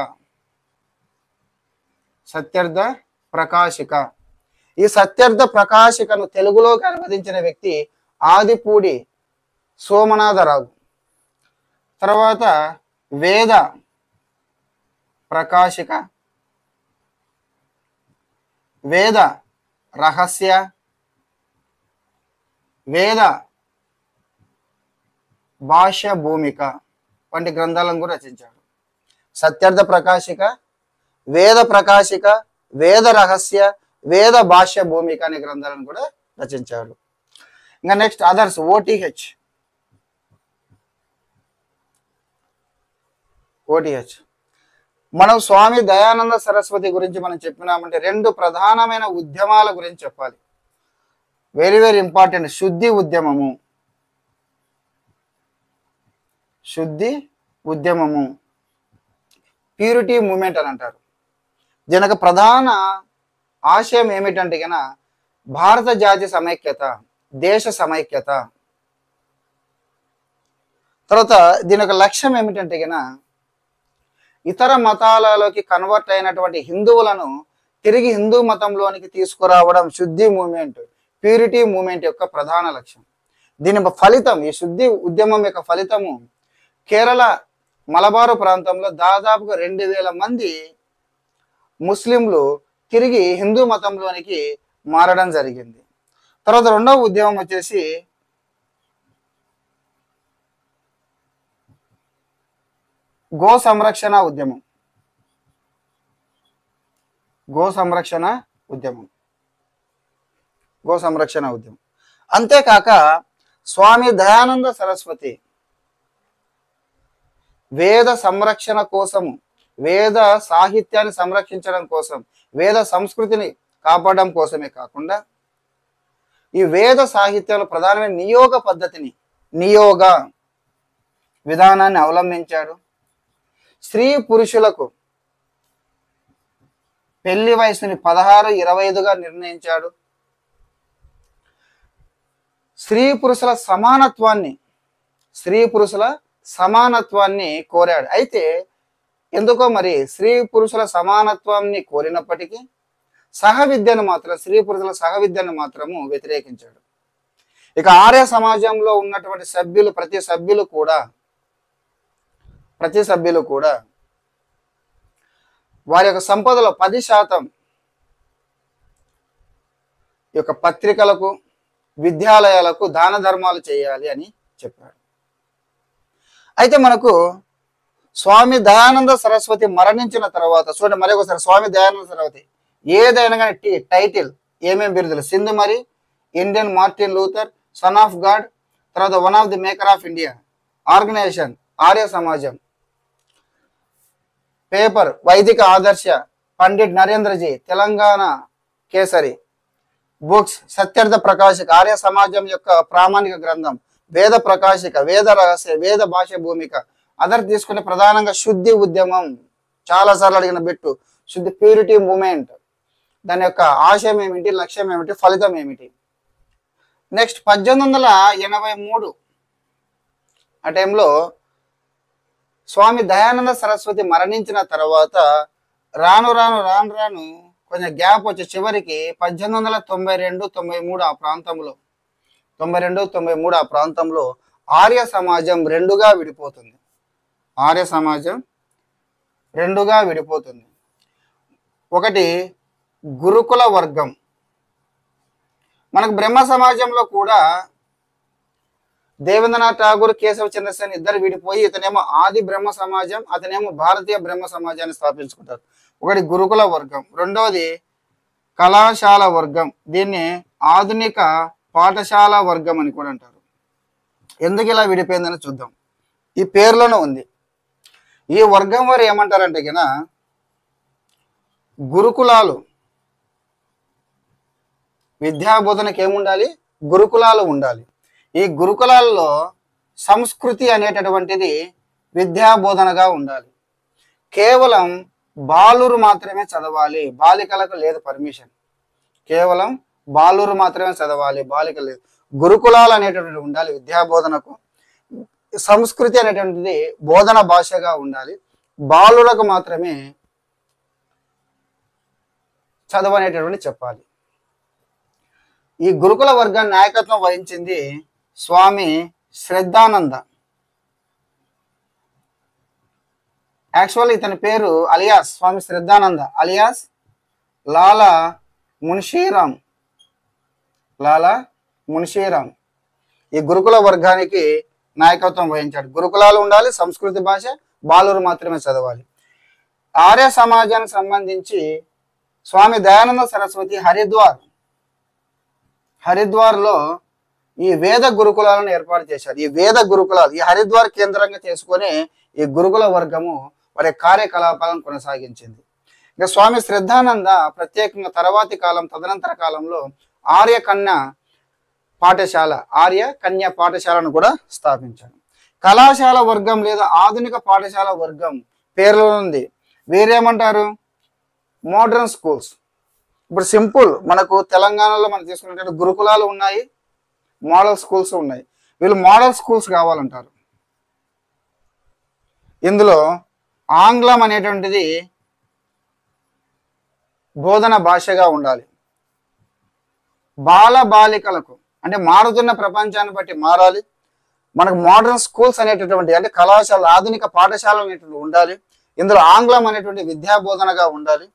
సత్యార్థ ప్రకాశిక. ఈ సత్యార్థ ప్రకాశికను తెలుగులోకి అనువదించిన వ్యక్తి ఆదిపూడి సోమనాథరావు. తర్వాత వేద ప్రకాశిక, వేద రహస్య, వేద భాష్య భూమిక వంటి గ్రంథాలను కూడా రచించాడు. సత్యార్థ ప్రకాశిక, వేద ప్రకాశిక, వేద రహస్య, వేద భాష్య భూమిక అనే గ్రంథాలను కూడా రచించాడు. ఇంకా నెక్స్ట్ అదర్స్. ఓటీహెచ్ మనం స్వామి దయానంద సరస్వతి గురించి మనం చెప్పినామంటే రెండు ప్రధానమైన ఉద్యమాల గురించి చెప్పాలి. Very very important. శుద్ధి ఉద్యమము, శుద్ధి ఉద్యమము, ప్యూరిటీ మూమెంట్ అని అంటారు. దీనికి ప్రధాన ఆశయం ఏమిటంటే కనుక భారత జాతి సమైక్యత, దేశ సమైక్యత. తర్వాత దీని యొక్క లక్ష్యం ఏమిటంటే కనుక ఇతర మతాలలోకి కన్వర్ట్ అయినటువంటి హిందువులను తిరిగి హిందూ మతంలోనికి తీసుకురావడం శుద్ధి మూమెంట్, ప్యూరిటీ మూమెంట్ యొక్క ప్రధాన లక్ష్యం. దీని ఫలితం, ఈ శుద్ధి ఉద్యమం యొక్క ఫలితము కేరళ మలబారు ప్రాంతంలో దాదాపుగా 2000 మంది ముస్లింలు తిరిగి హిందూ మతంలోనికి మారడం జరిగింది. తర్వాత రెండవ ఉద్యమం వచ్చేసి గో సంరక్షణ ఉద్యమం. గో సంరక్షణ ఉద్యమం. అంతేకాక స్వామి దయానంద సరస్వతి వేద సంరక్షణ కోసము, వేద సాహిత్యాన్ని సంరక్షించడం కోసం, వేద సంస్కృతిని కాపాడడం కోసమే కాకుండా ఈ వేద సాహిత్యంలో ప్రధానమైన నియోగ పద్ధతిని, నియోగ విధానాన్ని అవలంబించాడు. స్త్రీ పురుషులకు పెళ్లి వయసుని 16, 25గా నిర్ణయించాడు. స్త్రీ పురుషుల సమానత్వాన్ని కోరాడు. అయితే ఎందుకో మరి స్త్రీ పురుషుల సమానత్వాన్ని కోరినప్పటికీ స్త్రీ పురుషుల సహవిద్యను మాత్రము వ్యతిరేకించాడు. ఇక ఆర్య సమాజంలో ఉన్నటువంటి సభ్యులు, ప్రతి సభ్యులు కూడా వారి యొక్క సంపదలో 10% ఈ యొక్క పత్రికలకు, విద్యాలయాలకు దాన ధర్మాలు చేయాలి అని చెప్పాడు. అయితే మనకు స్వామి దయానంద సరస్వతి మరణించిన తర్వాత చూడండి, మరొకసారి స్వామి దయానంద సరస్వతి ఏదైనా కానీ టైటిల్ ఏమేమి బిరుదులు: సింధు మరి, Indian Martin Luther, son of God, తర్వాత one of the maker of India, organization Arya సమాజం, పేపర్ వైదిక ఆదర్శ, పండిట్ నరేంద్రజీ తెలంగాణ కేసరి, బుక్స్ సత్యార్థ ప్రకాశిక ఆర్య సమాజం యొక్క ప్రామాణిక గ్రంథం, వేద ప్రకాశిక, వేద రహస్య, వేద భాష భూమిక. అదర్ తీసుకునే ప్రధానంగా శుద్ధి ఉద్యమం, చాలా సార్లు అడిగిన బిట్టు, శుద్ధి ప్యూరిటీ మూమెంట్. దాని యొక్క ఆశయం ఏమిటి, లక్ష్యం ఏమిటి, ఫలితం ఏమిటి? నెక్స్ట్ 1883 ఆ టైంలో స్వామి దయానంద సరస్వతి మరణించిన తర్వాత రాను కొంచెం గ్యాప్ వచ్చి చివరికి 1892-93 ఆ ప్రాంతంలో 92-93 ఆ ప్రాంతంలో ఆర్య సమాజం రెండుగా విడిపోతుంది. ఒకటి గురుకుల వర్గం. మనకు బ్రహ్మ సమాజంలో కూడా దేవేంద్రనాథ్ ఠాగూర్, కేశవ చంద్రసేన్ ఇద్దరు విడిపోయి ఇతనేమో ఆది బ్రహ్మ సమాజం, అతనేమో భారతీయ బ్రహ్మ సమాజాన్ని స్థాపించుకుంటారు. ఒకటి గురుకుల వర్గం, రెండవది కళాశాల వర్గం. దీన్ని ఆధునిక పాఠశాల వర్గం అని కూడా అంటారు. ఎందుకు ఇలా విడిపోయిందని చూద్దాం. ఈ పేరులోనే ఉంది. ఈ వర్గం వారు ఏమంటారంటే కినా గురుకులాలు, విద్యాబోధనకి ఏముండాలి? గురుకులాలు ఉండాలి. ఈ గురుకులాల్లో సంస్కృతి అనేటటువంటిది విద్యాబోధనగా ఉండాలి. కేవలం బాలురు మాత్రమే చదవాలి, బాలికలకు లేదు పర్మిషన్. కేవలం బాలురు మాత్రమే చదవాలి, బాలికలు లేదు. గురుకులాలు అనేటటువంటిది ఉండాలి విద్యాబోధనకు. సంస్కృతి అనేటువంటిది బోధన భాషగా ఉండాలి. బాలులకు మాత్రమే చదువు అనేటటువంటి చెప్పాలి. ఈ గురుకుల వర్గాన్ని నాయకత్వం వహించింది స్వామి శ్రద్ధానంద. యాక్చువల్ ఇతని పేరు అలియాస్ స్వామి శ్రద్ధానంద అలియాస్ లాలా మున్షీరామ్. లాలా మున్షీరామ్ ఈ గురుకుల వర్గానికి నాయకత్వం వహించాడు. గురుకులాలు ఉండాలి, సంస్కృతి భాష, బాలురు మాత్రమే చదవాలి. ఆర్య సమాజానికి సంబంధించి స్వామి దయానంద సరస్వతి హరిద్వార్లో ఈ వేద గురుకులాలను ఏర్పాటు చేశారు. ఈ వేద గురుకులాలు ఈ హరిద్వార్ కేంద్రంగా చేసుకొని ఈ గురుకుల వర్గము వారి కార్యకలాపాలను కొనసాగించింది. ఇక స్వామి శ్రద్ధానంద ప్రత్యేకంగా తర్వాతి కాలం తదనంతర కాలంలో ఆర్య కన్య పాఠశాలను కూడా స్థాపించాడు. కళాశాల వర్గం లేదా ఆధునిక పాఠశాల వర్గం పేరులో ఉంది. వీరేమంటారు? Modern schools. ఇప్పుడు సింపుల్ మనకు తెలంగాణలో మనం తీసుకున్నట్టు గురుకులాలు ఉన్నాయి, మోడల్ స్కూల్స్ ఉన్నాయి. వీళ్ళు మోడల్ స్కూల్స్ కావాలంటారు. ఇందులో ఆంగ్లం అనేటువంటిది బోధన భాషగా ఉండాలి. బాలికలకు అంటే మారుతున్న ప్రపంచాన్ని బట్టి మారాలి. మనకు మోడర్న్ స్కూల్స్ అనేటటువంటి అంటే కళాశాల ఆధునిక పాఠశాలలు అనేటువంటి ఉండాలి. ఇందులో ఆంగ్లం అనేటువంటి విద్యా బోధనగా ఉండాలి.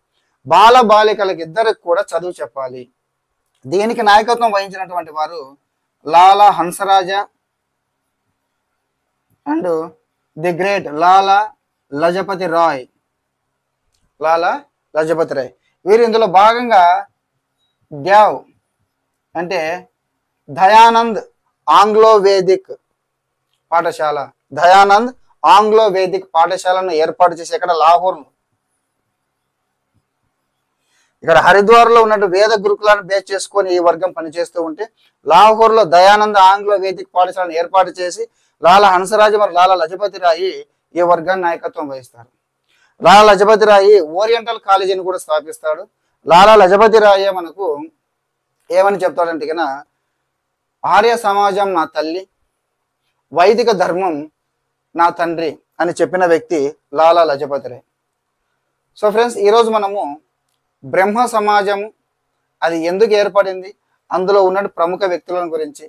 బాలికలకు ఇద్దరికి కూడా చదువు చెప్పాలి. దీనికి నాయకత్వం వహించినటువంటి వారు లాలా హంసరాజ and the great Lala Lajpat Roy. వీరు ఇందులో భాగంగా డ్యావ్ అంటే దయానంద్ ఆంగ్లో వేదిక్ పాఠశాలను ఏర్పాటు చేసి ఇక్కడ లాహోర్లో, ఇక్కడ హరిద్వార్లో ఉన్నట్టు వేద గురుకులాన్ని బేస్ చేసుకొని ఈ వర్గం పనిచేస్తూ ఉంటే లాహోర్లో దయానంద్ ఆంగ్లో వేదిక్ పాఠశాలను ఏర్పాటు చేసి లాలా హంసరాజు మరియు లాలా లజపతి రాయి ఈ వర్గాన్ని నాయకత్వం వహిస్తారు. లాలా లజపతి రాయి ఓరియంటల్ కాలేజీని కూడా స్థాపిస్తాడు. లాలా లజపతి రాయే మనకు ఏమని చెప్తాడంటే కన్నా ఆర్య సమాజం నా తల్లి, వైదిక ధర్మం నా తండ్రి అని చెప్పిన వ్యక్తి లాలా లజపతి రాయ్. సో ఫ్రెండ్స్, ఈరోజు మనము బ్రహ్మ సమాజము అది ఎందుకు ఏర్పడింది, అందులో ఉన్న ప్రముఖ వ్యక్తుల గురించి,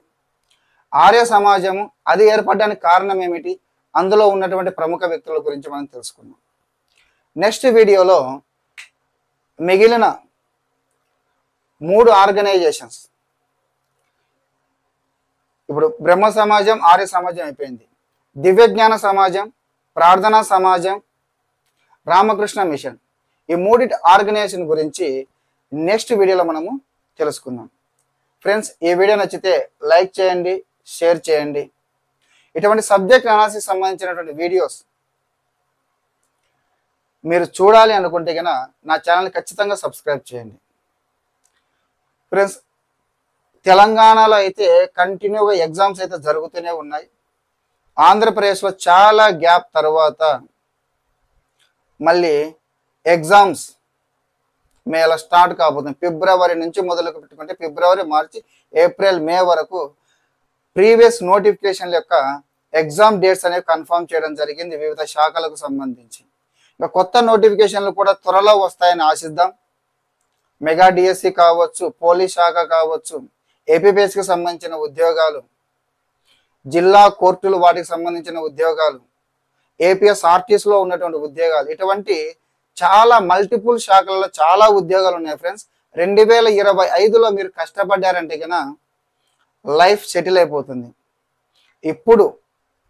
ఆర్య సమాజము అది ఏర్పడడానికి కారణం ఏమిటి, అందులో ఉన్నటువంటి ప్రముఖ వ్యక్తుల గురించి మనం తెలుసుకున్నాం. నెక్స్ట్ వీడియోలో మిగిలిన 3 ఆర్గనైజేషన్స్, ఇప్పుడు బ్రహ్మ సమాజం ఆర్య సమాజం అయిపోయింది, దివ్యజ్ఞాన సమాజం, ప్రార్థనా సమాజం, రామకృష్ణ మిషన్, ఈ 3 ఆర్గనైజేషన్ గురించి నెక్స్ట్ వీడియోలో మనము తెలుసుకుందాం. ఫ్రెండ్స్, ఈ వీడియో నచ్చితే లైక్ చేయండి, షేర్ చేయండి. ఇటువంటి సబ్జెక్ట్ అనాలిసిస్ సంబంధించినటువంటి వీడియోస్ మీరు చూడాలి అనుకుంటే కనుక నా ఛానల్ని ఖచ్చితంగా సబ్స్క్రైబ్ చేయండి. ఫ్రెండ్స్, తెలంగాణలో అయితే కంటిన్యూగా ఎగ్జామ్స్ అయితే జరుగుతూనే ఉన్నాయి. ఆంధ్రప్రదేశ్లో చాలా గ్యాప్ తర్వాత మళ్ళీ ఎగ్జామ్స్ మేలో స్టార్ట్ కాబోతుంది. ఫిబ్రవరి నుంచి మొదలు పెట్టుకుంటే ఫిబ్రవరి, మార్చి, ఏప్రిల్, మే వరకు ప్రీవియస్ నోటిఫికేషన్ల యొక్క ఎగ్జామ్ డేట్స్ అనేవి కన్ఫర్మ్ చేయడం జరిగింది వివిధ శాఖలకు సంబంధించి. ఇంకా కొత్త నోటిఫికేషన్లు కూడా త్వరలో వస్తాయని ఆశిద్దాం. మెగా డిఎస్సి కావచ్చు, పోలీస్ శాఖ కావచ్చు, ఏపీపీఎస్కి సంబంధించిన ఉద్యోగాలు, జిల్లా కోర్టులు వాటికి సంబంధించిన ఉద్యోగాలు, ఏపీఎస్ ఆర్టీసీలో ఉన్నటువంటి ఉద్యోగాలు, ఇటువంటి చాలా మల్టిపుల్ శాఖలలో చాలా ఉద్యోగాలు ఉన్నాయి. ఫ్రెండ్స్, 2025లో మీరు కష్టపడ్డారంటే కన్నా లైఫ్ సెటిల్ అయిపోతుంది. ఇప్పుడు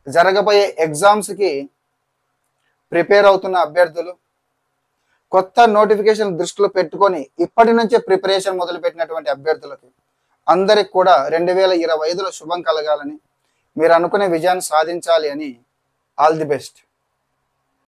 జరగబోయే ఎగ్జామ్స్కి ప్రిపేర్ అవుతున్న అభ్యర్థులు, కొత్త నోటిఫికేషన్ దృష్టిలో పెట్టుకొని ఇప్పటి నుంచే ప్రిపరేషన్ మొదలుపెట్టినటువంటి అభ్యర్థులకి అందరికి కూడా 2025లో శుభం కలగాలని, మీరు అనుకునే విజయాన్ని సాధించాలి అని ఆల్ ది బెస్ట్.